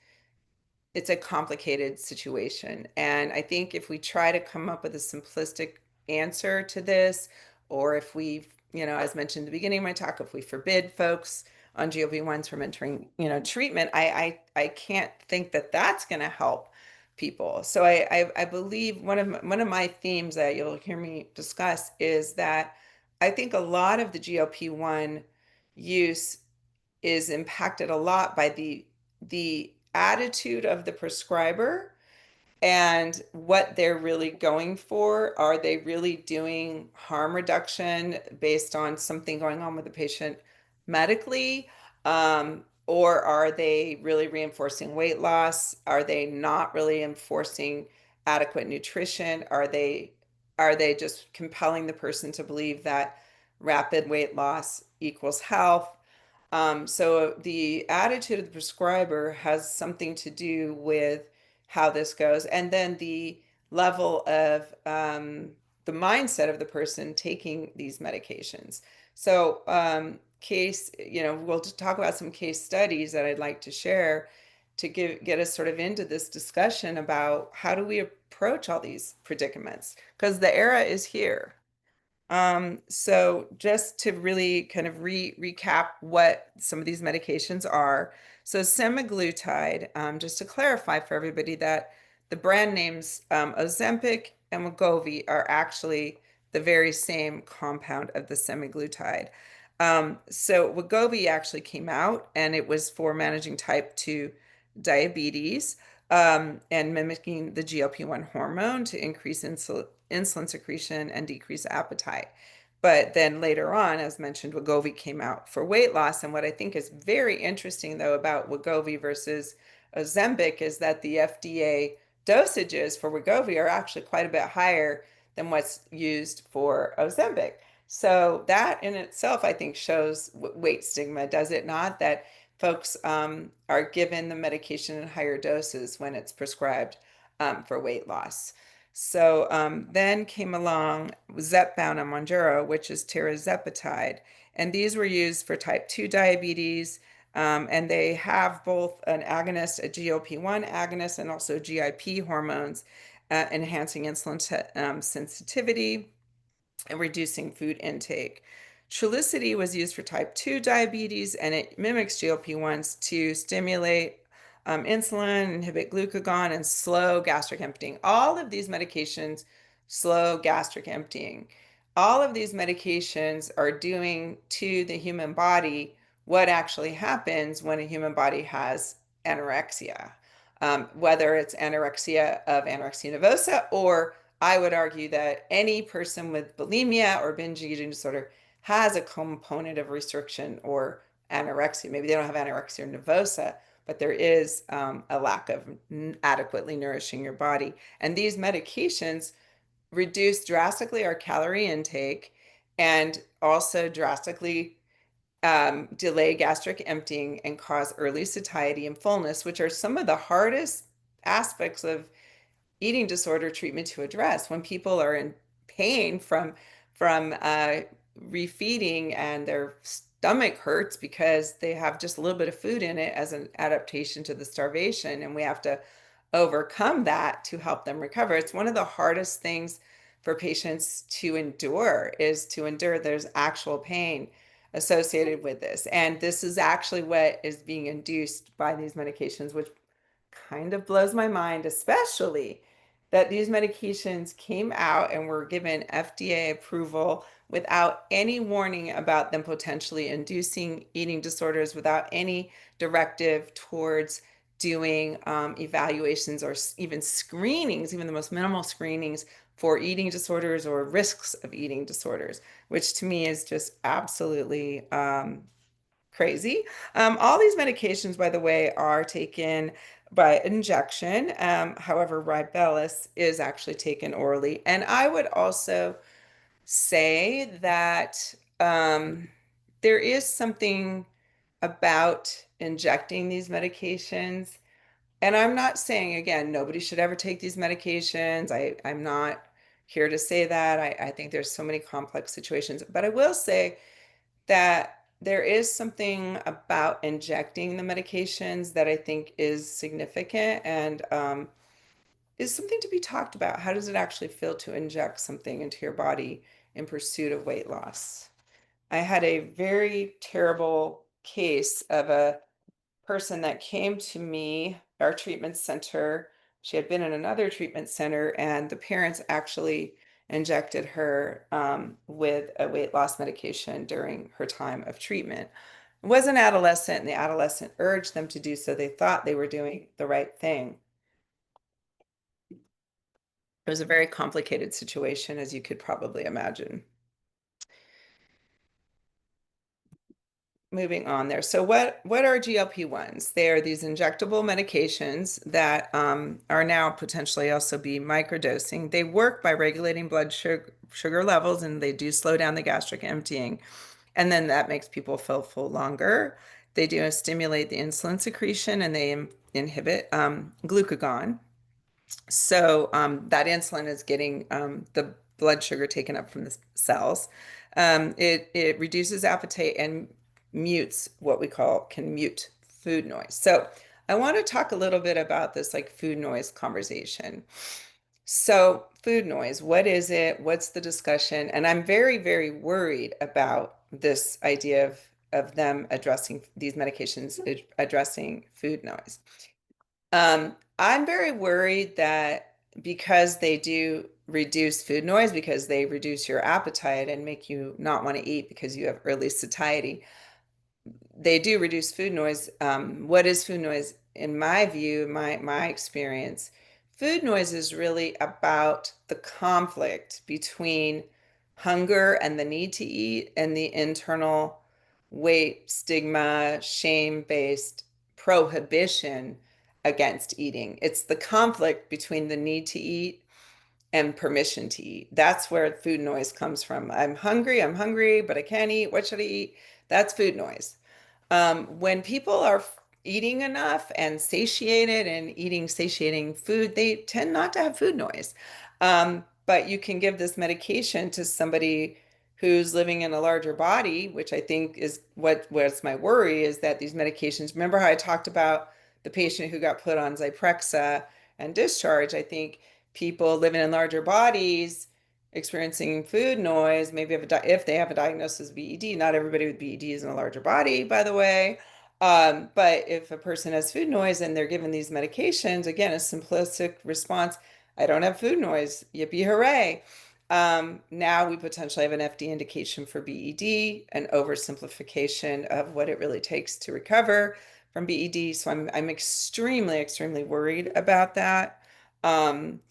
it's a complicated situation. And I think if we try to come up with a simplistic answer to this, or if we, as mentioned in the beginning of my talk, if we forbid folks on GLP-1s from entering, treatment, I can't think that that's going to help people. So I believe one of my themes that you'll hear me discuss is that I think a lot of the GLP-1 use is impacted a lot by the attitude of the prescriber and what they're really going for. Are they really doing harm reduction based on something going on with the patient medically? Or are they really reinforcing weight loss? Are they not really enforcing adequate nutrition? Are they just compelling the person to believe that rapid weight loss equals health? So the attitude of the prescriber has something to do with how this goes, and then the level of the mindset of the person taking these medications. So, we'll just talk about some case studies that I'd like to share to get us sort of into this discussion about how do we approach all these predicaments, because the era is here. So just to really kind of recap what some of these medications are. So semaglutide, just to clarify for everybody that the brand names Ozempic and Wegovy are actually the very same compound of the semaglutide. So Wegovy actually came out and it was for managing type 2 diabetes, and mimicking the GLP-1 hormone to increase insulin secretion and decrease appetite. But then later on, as mentioned, Wegovy came out for weight loss. And what I think is very interesting, though, about Wegovy versus Ozempic is that the FDA dosages for Wegovy are actually quite a bit higher than what's used for Ozempic. So that in itself, I think, shows weight stigma, does it not? That folks are given the medication in higher doses when it's prescribed for weight loss. So then came along Zepbound and Mounjaro, which is tirzepatide. And these were used for type 2 diabetes. And they have both an agonist, a GLP-1 agonist, and also GIP hormones, enhancing insulin sensitivity and reducing food intake. Trulicity was used for type 2 diabetes, and it mimics GLP-1s to stimulate insulin, inhibit glucagon, and slow gastric emptying. All of these medications slow gastric emptying. All of these medications are doing to the human body what actually happens when a human body has anorexia, whether it's anorexia of anorexia nervosa, or I would argue that any person with bulimia or binge eating disorder has a component of restriction or anorexia. Maybe they don't have anorexia nervosa, but there is a lack of adequately nourishing your body. And these medications reduce drastically our calorie intake and also drastically delay gastric emptying and cause early satiety and fullness, which are some of the hardest aspects of eating disorder treatment to address. When people are in pain from refeeding and their stomach hurts because they have just a little bit of food in it as an adaptation to the starvation, and we have to overcome that to help them recover. It's one of the hardest things for patients to endure, is to endure there's actual pain associated with this. And this is actually what is being induced by these medications, which kind of blows my mind, especially that these medications came out and were given FDA approval without any warning about them potentially inducing eating disorders, without any directive towards doing evaluations or even screenings, even the most minimal screenings for eating disorders or risks of eating disorders, which to me is just absolutely crazy. All these medications, by the way, are taken by injection. However, ribellus is actually taken orally. And I would also say that there is something about injecting these medications. And I'm not saying, again, nobody should ever take these medications. I'm not here to say that. I think there's so many complex situations. But I will say that there is something about injecting the medications that I think is significant and is something to be talked about. How does it actually feel to inject something into your body in pursuit of weight loss? I had a very terrible case of a person that came to me, our treatment center. She had been in another treatment center, and the parents actually injected her with a weight loss medication during her time of treatment. It was an adolescent, and the adolescent urged them to do so. They thought they were doing the right thing. It was a very complicated situation, as you could probably imagine. Moving on there. So what are GLP-1s? They are these injectable medications that are now potentially also be microdosing. They work by regulating blood sugar levels, and they do slow down the gastric emptying. And then that makes people feel full longer. They do stimulate the insulin secretion, and they inhibit glucagon. So that insulin is getting the blood sugar taken up from the cells. It reduces appetite and mutes what we call can mute food noise. So I want to talk a little bit about this like food noise conversation. So food noise, what is it? What's the discussion? And I'm very, very worried about this idea of them addressing these medications, addressing food noise. I'm very worried that because they do reduce food noise, because they reduce your appetite and make you not want to eat because you have early satiety, they do reduce food noise. What is food noise? In my view, my experience, food noise is really about the conflict between hunger and the need to eat and the internal weight, stigma, shame-based prohibition against eating. It's the conflict between the need to eat and permission to eat. That's where food noise comes from. I'm hungry, but I can't eat. What should I eat? That's food noise. When people are eating enough and satiated and eating satiating food, they tend not to have food noise. But you can give this medication to somebody who's living in a larger body, which I think is what's my worry is that these medications, remember how I talked about the patient who got put on Zyprexa and discharge? I think people living in larger bodies experiencing food noise, maybe if they have a diagnosis of BED, not everybody with BED is in a larger body, by the way. But if a person has food noise and they're given these medications, again, a simplistic response, I don't have food noise, yippee hooray. Now we potentially have an FDA indication for BED, an oversimplification of what it really takes to recover from BED. So I'm extremely, extremely worried about that. Again,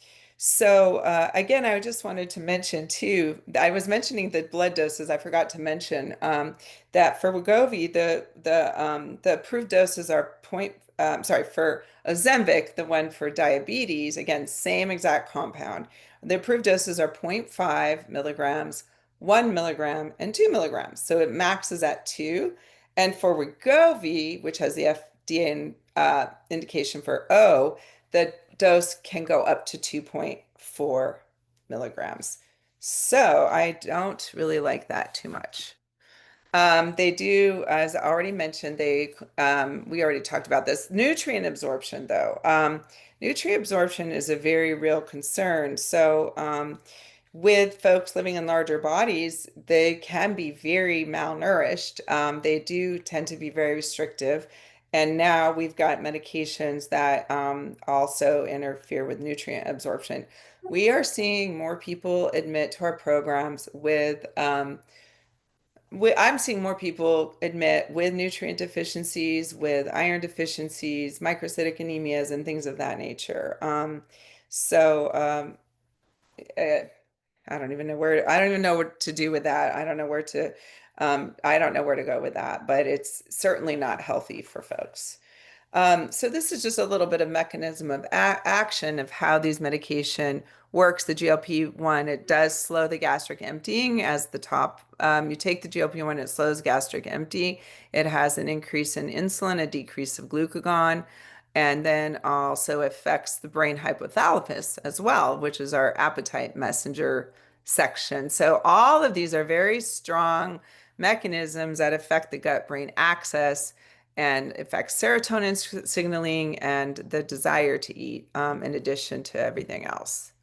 I just wanted to mention too, I was mentioning the blood doses. I forgot to mention that for Wegovy, the approved doses are for Ozempic, the one for diabetes, again, same exact compound. The approved doses are 0.5 milligrams, 1 milligram, and 2 milligrams. So it maxes at 2. And for Wegovy, which has the FDA indication for O, the dose can go up to 2.4 milligrams. So I don't really like that too much. They do, as I already mentioned, we already talked about this. Nutrient absorption, though. Nutrient absorption is a very real concern. So with folks living in larger bodies, they can be very malnourished. They do tend to be very restrictive. And now we've got medications that also interfere with nutrient absorption. We are seeing more people admit to our programs I'm seeing more people admit with nutrient deficiencies, with iron deficiencies, microcytic anemias, and things of that nature. So uh, I don't even know what to do with that. I don't know where to go with that, but it's certainly not healthy for folks. So this is just a little bit of mechanism of action of how these medication works. The GLP-1, it does slow the gastric emptying as the top. You take the GLP-1, it slows gastric empty. It has an increase in insulin, a decrease of glucagon, and then also affects the brain hypothalamus as well, which is our appetite messenger section. So all of these are very strong mechanisms that affect the gut-brain axis and affects serotonin signaling and the desire to eat, in addition to everything else.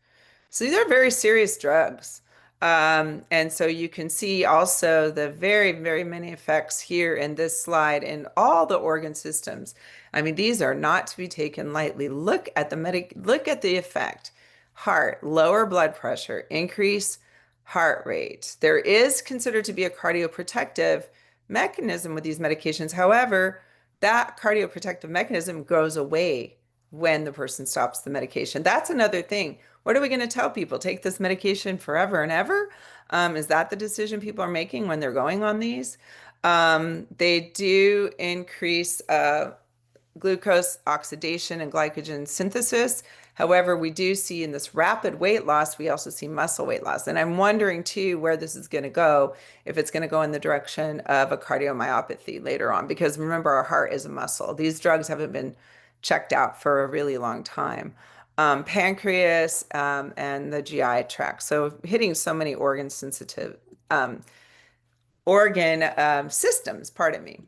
So these are very serious drugs. And so you can see also the very, very many effects here in this slide in all the organ systems. I mean, these are not to be taken lightly. Look at the effect. Heart, lower blood pressure, increase heart rate. There is considered to be a cardioprotective mechanism with these medications. However, that cardioprotective mechanism goes away when the person stops the medication. That's another thing. What are we going to tell people? Take this medication forever and ever? Is that the decision people are making when they're going on these? They do increase glucose oxidation and glycogen synthesis. However, we do see in this rapid weight loss, we also see muscle weight loss. And I'm wondering too where this is going to go, if it's going to go in the direction of a cardiomyopathy later on, because remember, our heart is a muscle. These drugs haven't been checked out for a really long time. Pancreas, and the GI tract. So hitting so many organ sensitive organ systems, pardon me.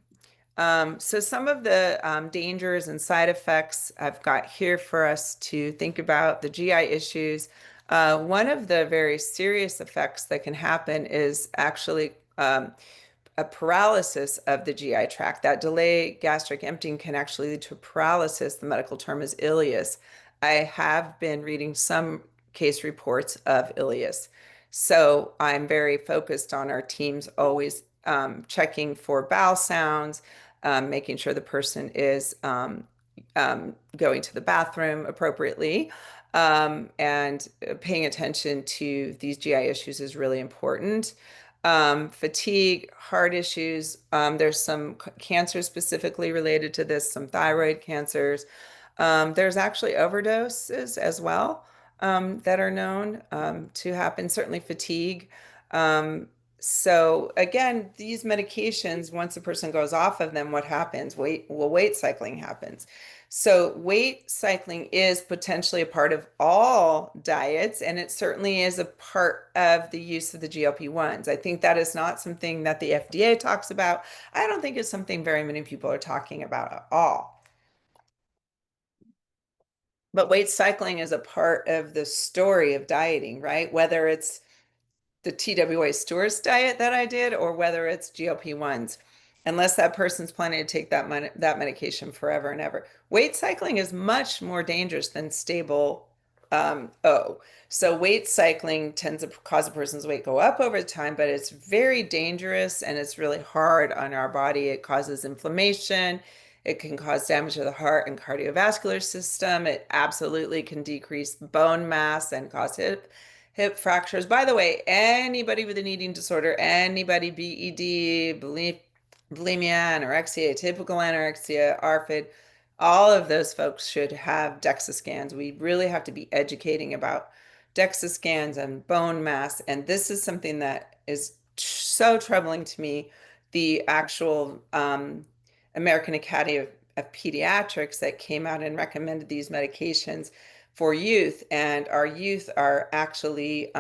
So some of the dangers and side effects I've got here for us to think about the GI issues. One of the very serious effects that can happen is actually a paralysis of the GI tract. That delay gastric emptying can actually lead to paralysis. The medical term is ileus. I have been reading some case reports of ileus. So I'm very focused on our teams always checking for bowel sounds, making sure the person is going to the bathroom appropriately. And paying attention to these GI issues is really important. Fatigue, heart issues. There's some cancers specifically related to this, some thyroid cancers. There's actually overdoses as well, that are known to happen, certainly fatigue. So again, these medications, once a person goes off of them, what happens? Weight cycling happens. So weight cycling is potentially a part of all diets, and it certainly is a part of the use of the GLP-1s. I think that is not something that the FDA talks about. I don't think it's something very many people are talking about at all. But weight cycling is a part of the story of dieting, right? Whether it's the TWA Steward's diet that I did or whether it's GLP-1s, unless that person's planning to take that medication forever and ever. Weight cycling is much more dangerous than stable O. So weight cycling tends to cause a person's weight go up over time, but it's very dangerous and it's really hard on our body. It causes inflammation. It can cause damage to the heart and cardiovascular system. It absolutely can decrease bone mass and cause hip fractures. By the way, anybody with an eating disorder, anybody BED, bulimia, anorexia, atypical anorexia, ARFID, all of those folks should have DEXA scans. We really have to be educating about DEXA scans and bone mass. And this is something that is so troubling to me. The actual American Academy of Pediatrics that came out and recommended these medications for youth, and our youth are actually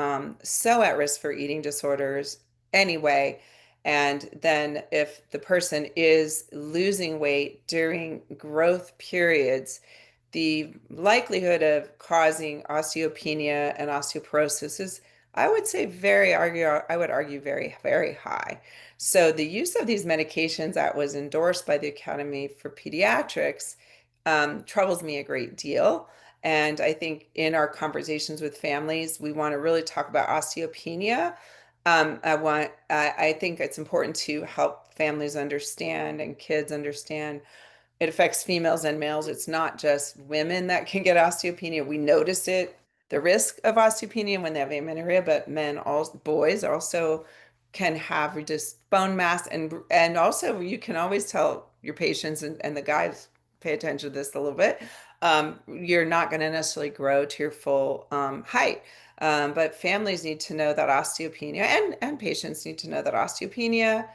so at risk for eating disorders anyway. And then if the person is losing weight during growth periods, the likelihood of causing osteopenia and osteoporosis is, I would say, I would argue very, very high. So the use of these medications that was endorsed by the Academy for Pediatrics troubles me a great deal. And I think in our conversations with families, we want to really talk about osteopenia. I think it's important to help families understand and kids understand it affects females and males. It's not just women that can get osteopenia. We notice it, the risk of osteopenia when they have amenorrhea, but boys also can have reduced bone mass, and also you can always tell your patients and the guys pay attention to this a little bit, you're not going to necessarily grow to your full height. But families need to know that osteopenia and patients need to know that osteopenia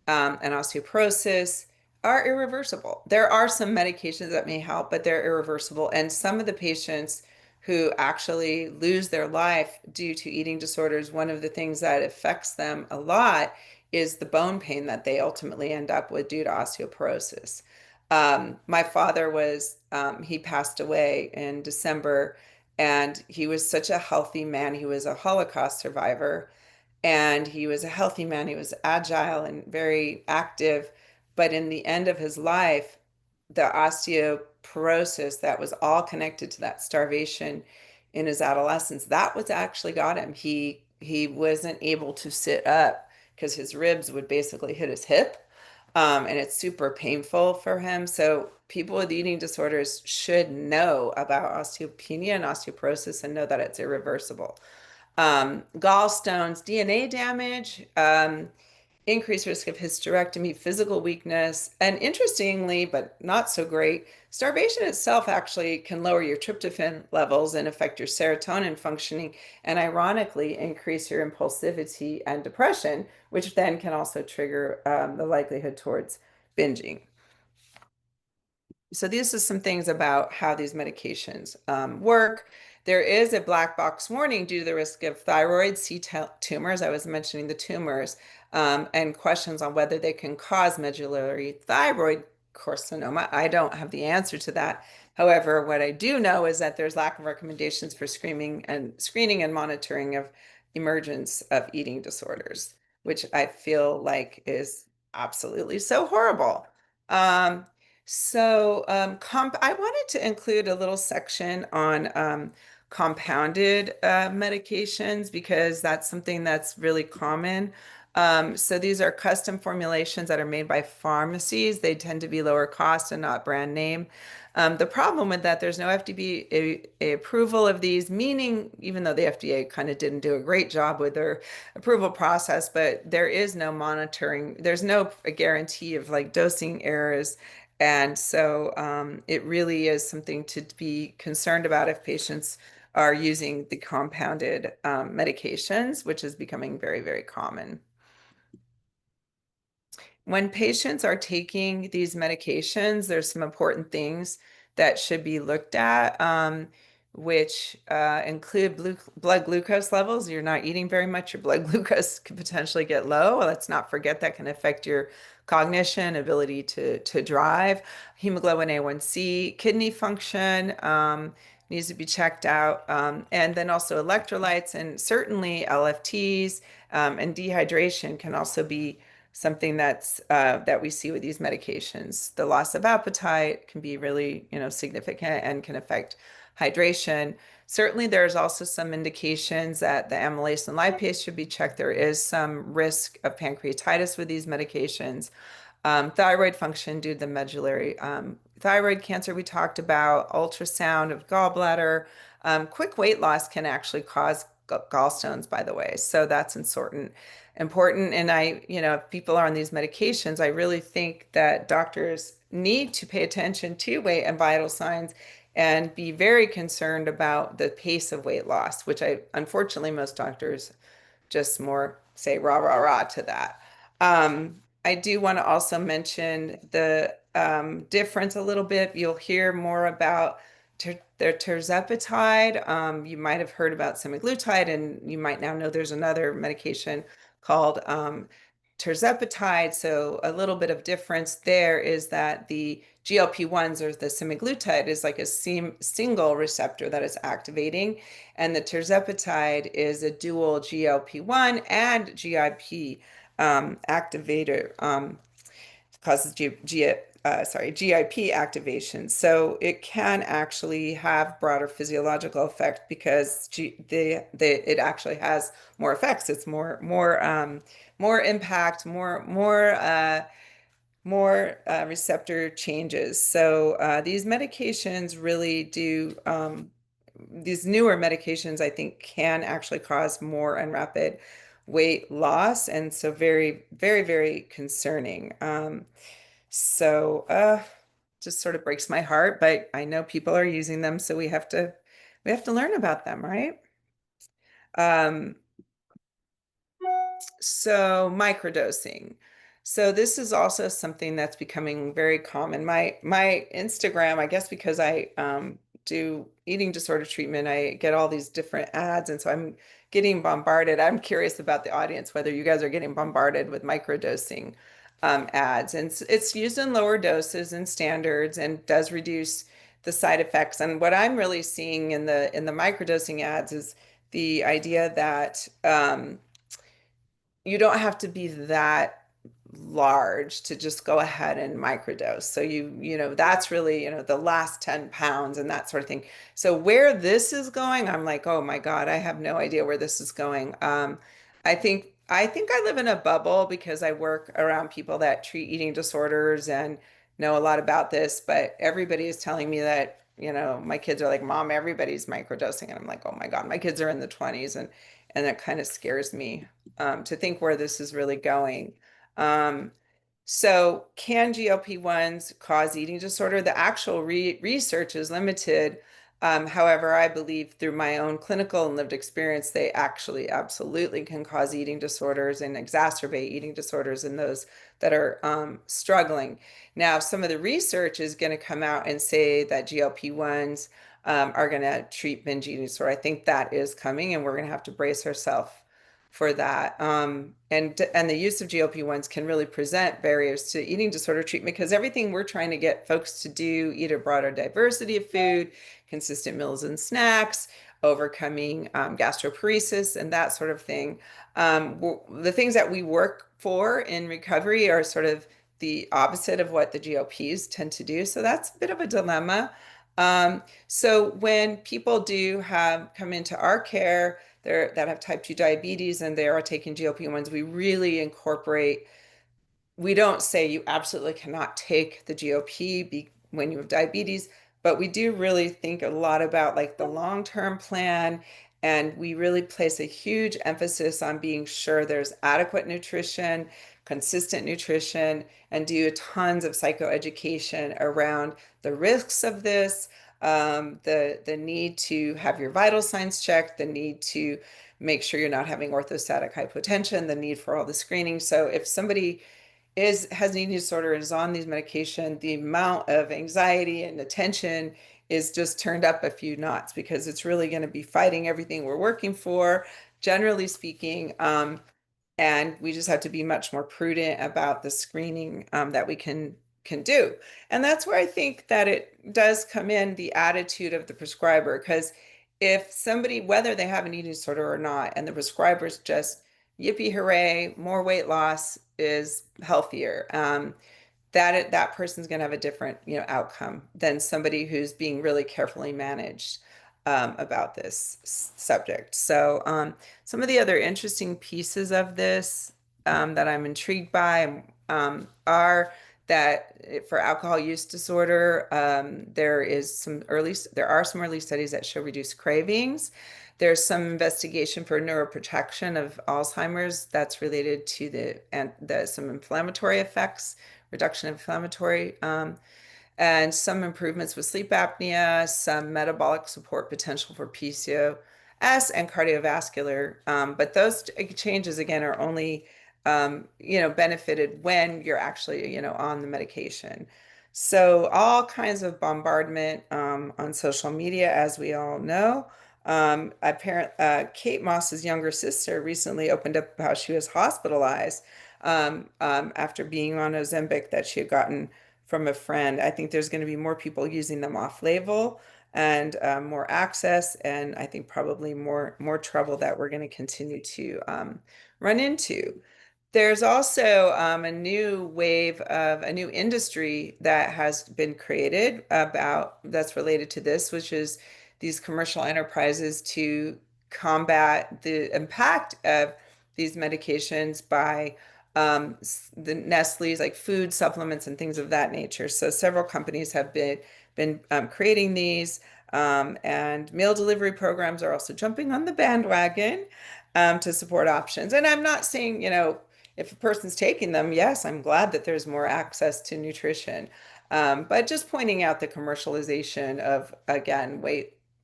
and osteoporosis are irreversible. There are some medications that may help, but they're irreversible. And some of the patients who actually lose their life due to eating disorders, one of the things that affects them a lot is the bone pain that they ultimately end up with due to osteoporosis. My father he passed away in December, and he was such a healthy man. He was a Holocaust survivor, and he was a healthy man. He was agile and very active. But in the end of his life, the osteoporosis that was all connected to that starvation in his adolescence, that was actually got him. He wasn't able to sit up because his ribs would basically hit his hip. And it's super painful for him. So people with eating disorders should know about osteopenia and osteoporosis and know that it's irreversible. Gallstones, DNA damage, increased risk of hysterectomy, physical weakness, and interestingly, but not so great, starvation itself actually can lower your tryptophan levels and affect your serotonin functioning, and ironically, increase your impulsivity and depression, which then can also trigger the likelihood towards binging. So these are some things about how these medications work. There is a black box warning due to the risk of thyroid tumors. I was mentioning the tumors, and questions on whether they can cause medullary thyroid carcinoma. I don't have the answer to that. However, what I do know is that there's lack of recommendations for screening and monitoring of emergence of eating disorders, which I feel like is absolutely so horrible. Um, I wanted to include a little section on compounded medications because that's something that's really common. So these are custom formulations that are made by pharmacies. They tend to be lower cost and not brand name. The problem with that, there's no FDA approval of these, meaning even though the FDA kind of didn't do a great job with their approval process, but there is no monitoring. There's no guarantee of like dosing errors. And so it really is something to be concerned about if patients are using the compounded medications, which is becoming very, very common. When patients are taking these medications, there's some important things that should be looked at, which include blood glucose levels. You're not eating very much, your blood glucose could potentially get low. Let's not forget that can affect your cognition, ability to drive. Hemoglobin A1C, kidney function needs to be checked out. And then also electrolytes and certainly LFTs and dehydration can also be something that we see with these medications. The loss of appetite can be really, significant and can affect hydration. Certainly, there's also some indications that the amylase and lipase should be checked. There is some risk of pancreatitis with these medications. Thyroid function due to the medullary thyroid cancer we talked about, ultrasound of gallbladder. Quick weight loss can actually cause gallstones, by the way. So that's important. And if people are on these medications, I really think that doctors need to pay attention to weight and vital signs and be very concerned about the pace of weight loss, which unfortunately, most doctors just more say rah, rah, rah to that. I do want to also mention the difference a little bit. You'll hear more about the tirzepatide. You might have heard about semaglutide, and you might now know there's another medication called tirzepatide. So a little bit of difference there is that the GLP-1s or the semaglutide is like a single receptor that is activating, and the tirzepatide is a dual GLP-1 and GIP activator, causes GIP activation. So it can actually have broader physiological effect because it actually has more effects. It's more impact, more receptor changes. So these medications really do. These newer medications, I think, can actually cause more and rapid weight loss, and so very, very, very concerning. So just sort of breaks my heart, but I know people are using them, so we have to learn about them, right? Um, so microdosing. So this is also something that's becoming very common. My Instagram, I guess because I do eating disorder treatment, I get all these different ads, and so I'm getting bombarded. I'm curious about the audience, whether you guys are getting bombarded with microdosing ads. And it's used in lower doses and standards and does reduce the side effects. And what I'm really seeing in the microdosing ads is the idea that you don't have to be that large to just go ahead and microdose. So that's really, the last 10 pounds and that sort of thing. So where this is going, I'm like, oh my God, I have no idea where this is going. I think I live in a bubble because I work around people that treat eating disorders and know a lot about this, but everybody is telling me that, my kids are like, Mom, everybody's microdosing. And I'm like, oh my God, my kids are in the 20s and that kind of scares me to think where this is really going. Um, so, can GLP-1s cause eating disorder? The actual research is limited. However, I believe through my own clinical and lived experience, they actually absolutely can cause eating disorders and exacerbate eating disorders in those that are struggling. Now, some of the research is going to come out and say that GLP-1s are going to treat binge eating disorder. I think that is coming, and we're going to have to brace ourselves for that. And the use of GLP-1s can really present barriers to eating disorder treatment because everything we're trying to get folks to do, eat a broader diversity of food, consistent meals and snacks, overcoming gastroparesis and that sort of thing. The things that we work for in recovery are sort of the opposite of what the GLPs tend to do. So that's a bit of a dilemma. So when people do come into our care, that have type 2 diabetes and they are taking GLP-1s, we don't say you absolutely cannot take the GOP when you have diabetes, but we do really think a lot about like the long-term plan. And we really place a huge emphasis on being sure there's adequate nutrition, consistent nutrition, and do tons of psychoeducation around the risks of this, the need to have your vital signs checked, the need to make sure you're not having orthostatic hypotension, the need for all the screening. So if somebody has an eating disorder and is on these medication, the amount of anxiety and attention is just turned up a few knots because it's really going to be fighting everything we're working for, generally speaking. And we just have to be much more prudent about the screening that we can do. And that's where I think that it does come in the attitude of the prescriber, because if somebody, whether they have an eating disorder or not, and the prescriber's just yippee hooray, more weight loss is healthier. That person's going to have a different, outcome than somebody who's being really carefully managed about this subject. So some of the other interesting pieces of this that I'm intrigued by are that for alcohol use disorder, there are some early studies that show reduced cravings. There's some investigation for neuroprotection of Alzheimer's that's related to some inflammatory effects, reduction of inflammatory, and some improvements with sleep apnea, some metabolic support potential for PCOS and cardiovascular. But those changes again are only, benefited when you're actually, on the medication. So all kinds of bombardment on social media, as we all know. Kate Moss's younger sister recently opened up how she was hospitalized after being on Ozempic that she had gotten from a friend. I think there's going to be more people using them off label and more access, and I think probably more trouble that we're going to continue to run into. There's also a new industry that has been created that's related to this, which is these commercial enterprises to combat the impact of these medications by the Nestle's, like food supplements and things of that nature. So several companies have been creating these, and meal delivery programs are also jumping on the bandwagon to support options. And I'm not saying, if a person's taking them, yes, I'm glad that there's more access to nutrition. But just pointing out the commercialization of, again,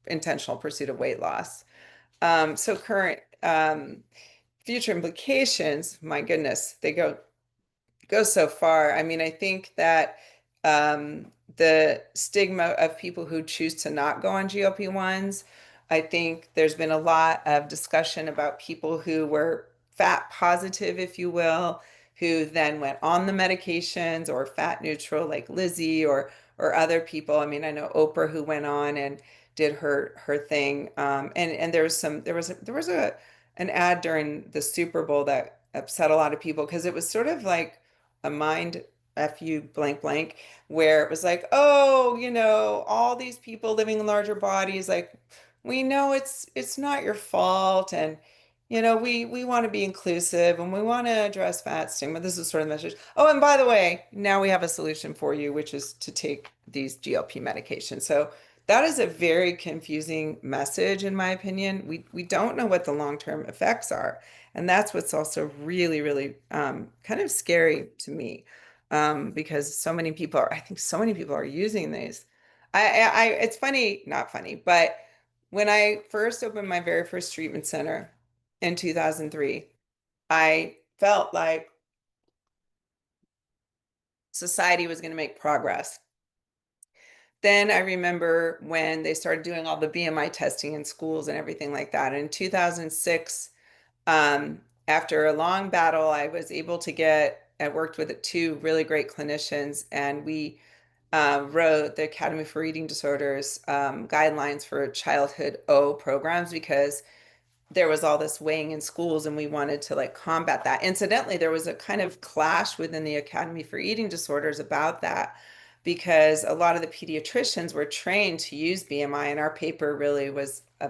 intentional pursuit of weight loss. So current future implications, my goodness, they go so far. I mean, I think that the stigma of people who choose to not go on GLP-1s, I think there's been a lot of discussion about people who were fat positive, if you will, who then went on the medications or fat neutral, like Lizzie or other people. I mean, I know Oprah who went on and did her thing. And there was an ad during the Super Bowl that upset a lot of people because it was sort of like a mind F you blank blank, where it was like, oh, all these people living in larger bodies, like we know it's not your fault, and we want to be inclusive and we want to address fat stigma. This is sort of the message. Oh, and by the way, now we have a solution for you, which is to take these GLP medications. So that is a very confusing message, in my opinion. We don't know what the long-term effects are. And that's what's also really, really kind of scary to me, because I think so many people are using these. It's funny, not funny, but when I first opened my very first treatment center in 2003, I felt like society was going to make progress. Then I remember when they started doing all the BMI testing in schools and everything like that. In 2006, after a long battle, I was able to I worked with two really great clinicians, and we wrote the Academy for Eating Disorders guidelines for childhood O programs because there was all this weighing in schools and we wanted to like combat that. Incidentally, there was a kind of clash within the Academy for Eating Disorders about that because a lot of the pediatricians were trained to use BMI, and our paper really was a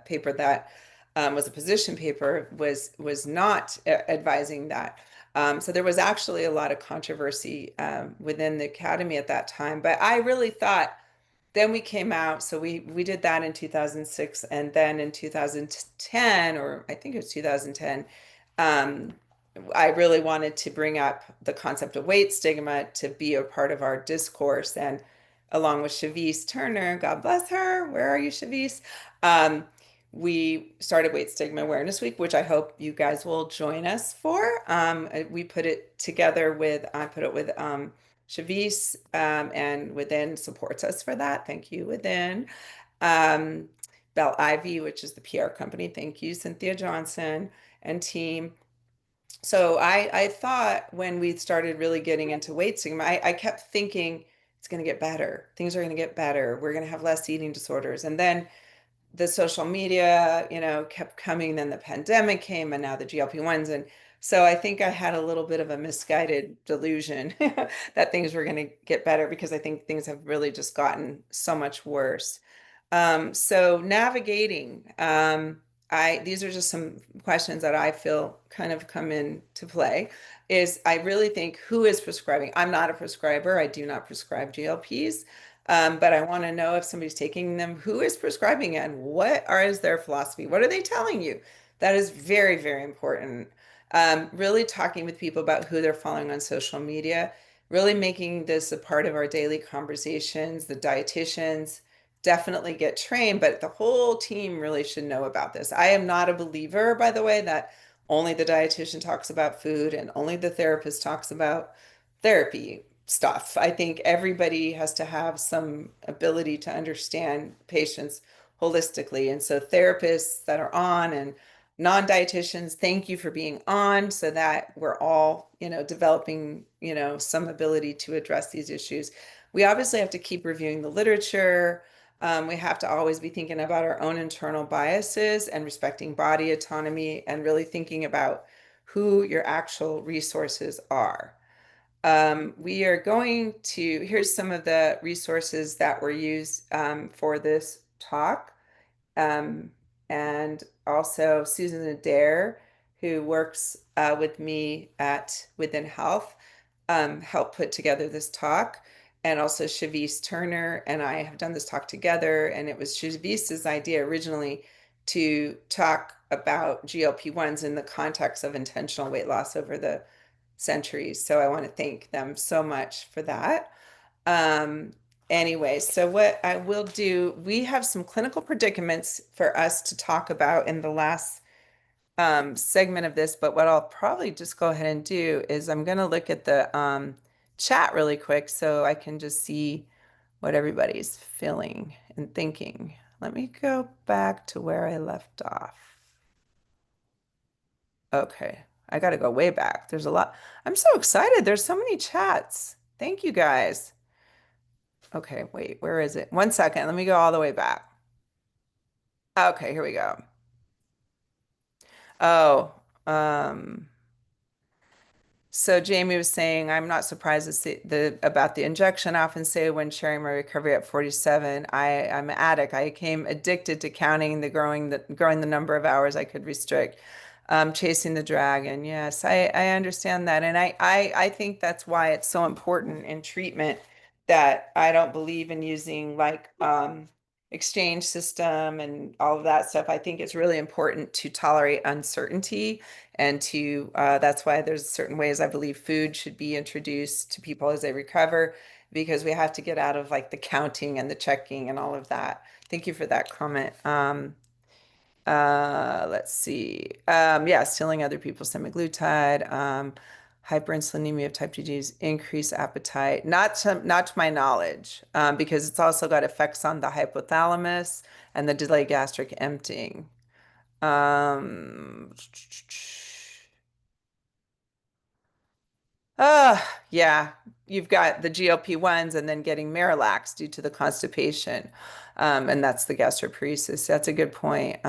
paper that was a position paper, was not advising that. So there was actually a lot of controversy within the academy at that time. But I really thought then we came out, so we did that in 2006, and then in 2010, or I think it was 2010, um, I really wanted to bring up the concept of weight stigma to be a part of our discourse. And along with Shavise Turner, God bless her, where are you, Shavise? Um, we started Weight Stigma Awareness Week, which I hope you guys will join us for. We put it together I put it with Shavise, and Within supports us for that. Thank you, Within. Um, Bell Ivy, which is the PR company. Thank you, Cynthia Johnson and team. So I thought when we started really getting into weight stigma, I kept thinking it's going to get better. Things are going to get better. We're going to have less eating disorders. And then the social media, kept coming. Then the pandemic came, and now the GLP-1s. And so I think I had a little bit of a misguided delusion that things were going to get better, because I think things have really just gotten so much worse. So navigating, these are just some questions that I feel kind of come into play. Is I really think, who is prescribing? I'm not a prescriber. I do not prescribe GLPs. But I want to know, if somebody's taking them, who is prescribing and is their philosophy? What are they telling you? That is very, very important. Really talking with people about who they're following on social media, really making this a part of our daily conversations. The dietitians definitely get trained, but the whole team really should know about this. I am not a believer, by the way, that only the dietitian talks about food and only the therapist talks about therapy stuff. I think everybody has to have some ability to understand patients holistically. And so therapists that are on, and non-dietitians, thank you for being on, so that we're all, developing, some ability to address these issues. We obviously have to keep reviewing the literature. We have to always be thinking about our own internal biases and respecting body autonomy, and really thinking about who your actual resources are. Here's some of the resources that were used for this talk. Um, and also Susan Adair, who works with me at Within Health, helped put together this talk. And also Shavise Turner and I have done this talk together. And it was Shavise's idea originally to talk about GLP-1s in the context of intentional weight loss over the centuries. So I want to thank them so much for that. Um, anyway, so what I will do, we have some clinical predicaments for us to talk about in the last segment of this, but what I'll probably just go ahead and do is I'm going to look at the chat really quick so I can just see what everybody's feeling and thinking. Let me go back to where I left off. Okay, I got to go way back. There's a lot. I'm so excited. There's so many chats. Thank you guys. Okay, wait, where is it? 1 second. Let me go all the way back. Okay, here we go. Oh, um, so Jamie was saying, I'm not surprised to see about the injection. I often say when sharing my recovery at 47, I'm an addict. I became addicted to counting growing the number of hours I could restrict, chasing the dragon. Yes, I understand that, and I think that's why it's so important in treatment that I don't believe in using like exchange system and all of that stuff. I think it's really important to tolerate uncertainty and to that's why there's certain ways I believe food should be introduced to people as they recover, because we have to get out of like the counting and the checking and all of that. Thank you for that comment. Let's see. Yeah, stealing other people's semaglutide. Hyperinsulinemia of type 2 diabetes, increase appetite. Not to my knowledge, because it's also got effects on the hypothalamus and the delayed gastric emptying. Um, yeah, you've got the GLP-1s and then getting Marilax due to the constipation. And that's the gastroparesis. That's a good point.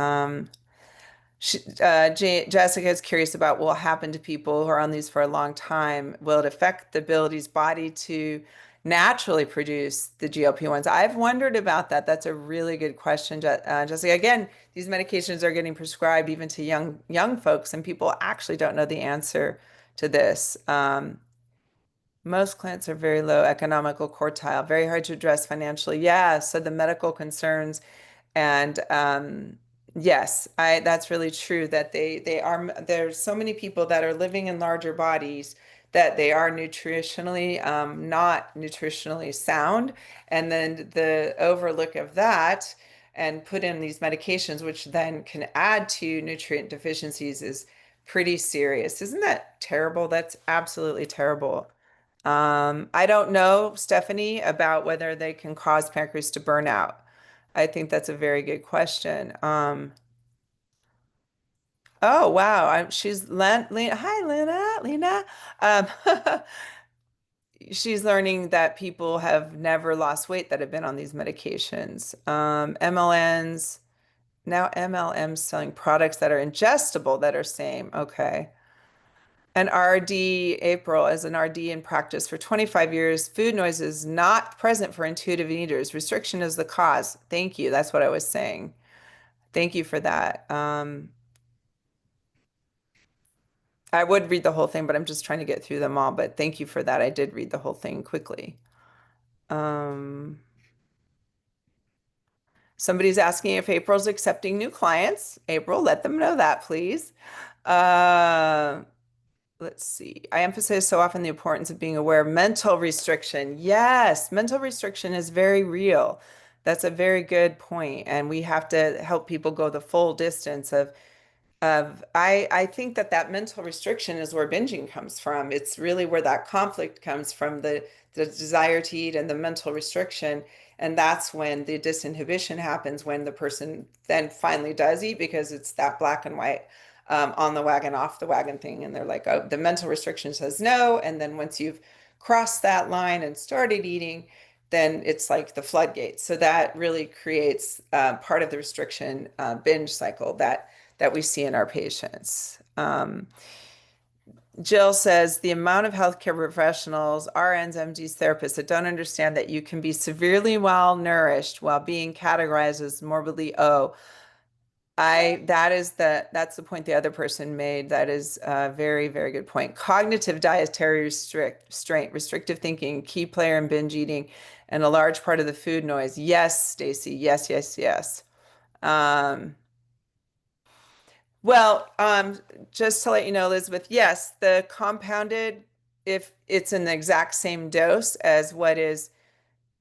Jessica is curious about what will happen to people who are on these for a long time. Will it affect the ability's body to naturally produce the GLP-1s? I've wondered about that. That's a really good question, Jessica. Again, these medications are getting prescribed even to young folks, and people actually don't know the answer to this. Most clients are very low economical quartile, very hard to address financially. Yeah, so the medical concerns and yes, I that's really true that they are there's so many people that are living in larger bodies that they are nutritionally not nutritionally sound, and then the overlook of that and put in these medications which then can add to nutrient deficiencies is pretty serious. Isn't that terrible? That's absolutely terrible. I don't know, Stephanie, about whether they can cause pancreas to burn out. I think that's a very good question. Oh wow, she's Lena. Hi, Lena. Um, she's learning that people have never lost weight that have been on these medications. MLNs, now MLMs selling products that are ingestible that are same. Okay. An RD, April, as an RD in practice for 25 years, food noise is not present for intuitive eaters. Restriction is the cause. Thank you. That's what I was saying. Thank you for that. I would read the whole thing, but I'm just trying to get through them all. But thank you for that. I did read the whole thing quickly. Um, Somebody's asking if April's accepting new clients. April, let them know that, please. Uh, let's see. I emphasize so often the importance of being aware of mental restriction. Yes, mental restriction is very real. That's a very good point, and we have to help people go the full distance of I think that mental restriction is where binging comes from. It's really where that conflict comes from, the desire to eat and the mental restriction. And that's when the disinhibition happens, when the person then finally does eat, because it's that black and white on the wagon, off the wagon thing. And they're like, oh, the mental restriction says no. And then once you've crossed that line and started eating, then it's like the floodgates. So that really creates part of the restriction binge cycle that we see in our patients. Jill says the amount of healthcare professionals, RNs, MDs, therapists that don't understand that you can be severely malnourished while being categorized as morbidly oh. That's the point the other person made. That is a very, very good point. Cognitive dietary restraint, restrictive thinking, key player in binge eating, and a large part of the food noise. Yes, Stacy. Yes, yes, yes. Um, Well, just to let you know, Elizabeth, yes, the compounded, if it's in the exact same dose as what is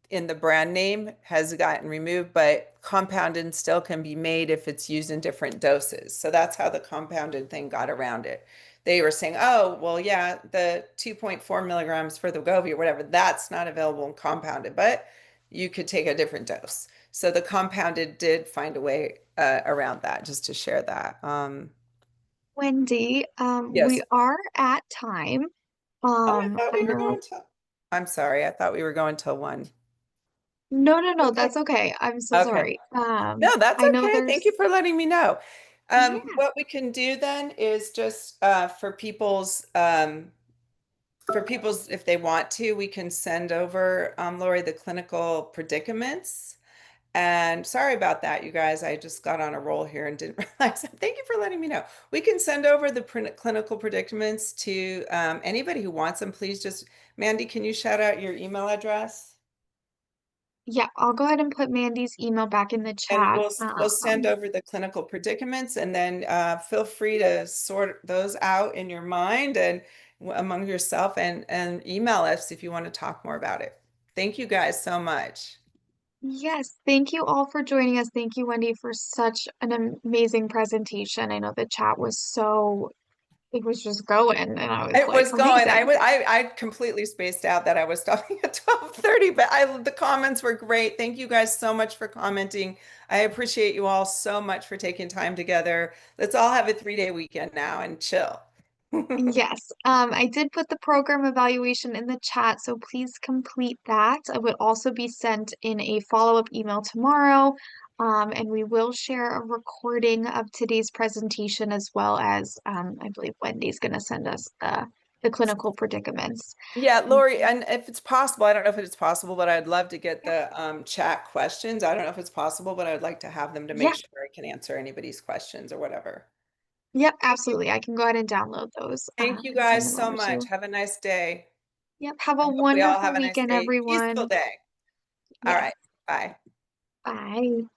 in the brand name has gotten removed, but compounded still can be made if it's used in different doses. So that's how the compounded thing got around it. They were saying, oh, well, yeah, the 2.4 milligrams for the Wegovy or whatever, that's not available in compounded, but you could take a different dose. So the compounded did find a way around that, just to share that. Wendy, we Yes. are at time. Oh, I thought I we were know. going to. I'm sorry. I thought we were going till one. No, no, no, Okay. that's okay. I'm so Okay. sorry. No, that's I know okay. Thank you there's, for letting me know. yeah. What we can do then is just for people's, if they want to, we can send over, Lori, the clinical predicaments. And sorry about that, you guys. I just got on a roll here and didn't realize. Thank you for letting me know. We can send over the clinical predicaments to anybody who wants them. Please just, Mandy, can you shout out your email address? Yeah, I'll go ahead and put Mandy's email back in the And chat. we'll send over the clinical predicaments, and then feel free to sort those out in your mind and among yourself, and email us if you want to talk more about it. Thank you guys so much. Yes, thank you all for joining us. Thank you, Wendy, for such an amazing presentation. I know the chat was so, it was just going, and I was It like, was going. amazing. I completely spaced out that I was stopping at 12:30, but the comments were great. Thank you guys so much for commenting. I appreciate you all so much for taking time together. Let's all have a 3-day weekend now and chill. Yes, I did put the program evaluation in the chat, so please complete that. It would also be sent in a follow-up email tomorrow, and we will share a recording of today's presentation as well as, I believe Wendy's going to send us the clinical predicaments. Yeah, Um, Lori, and if it's possible, I don't know if it's possible, but I'd love to get the chat questions. I don't know if it's possible, but I'd like to have them to make Yeah, sure I can answer anybody's questions or whatever. yep, absolutely. I can go ahead and download those, Thank you and send guys them so over to much. you. Have a nice day. Yep, have I a hope we all wonderful have a nice weekend, day, peaceful everyone. day. All Yes, right. Bye. bye.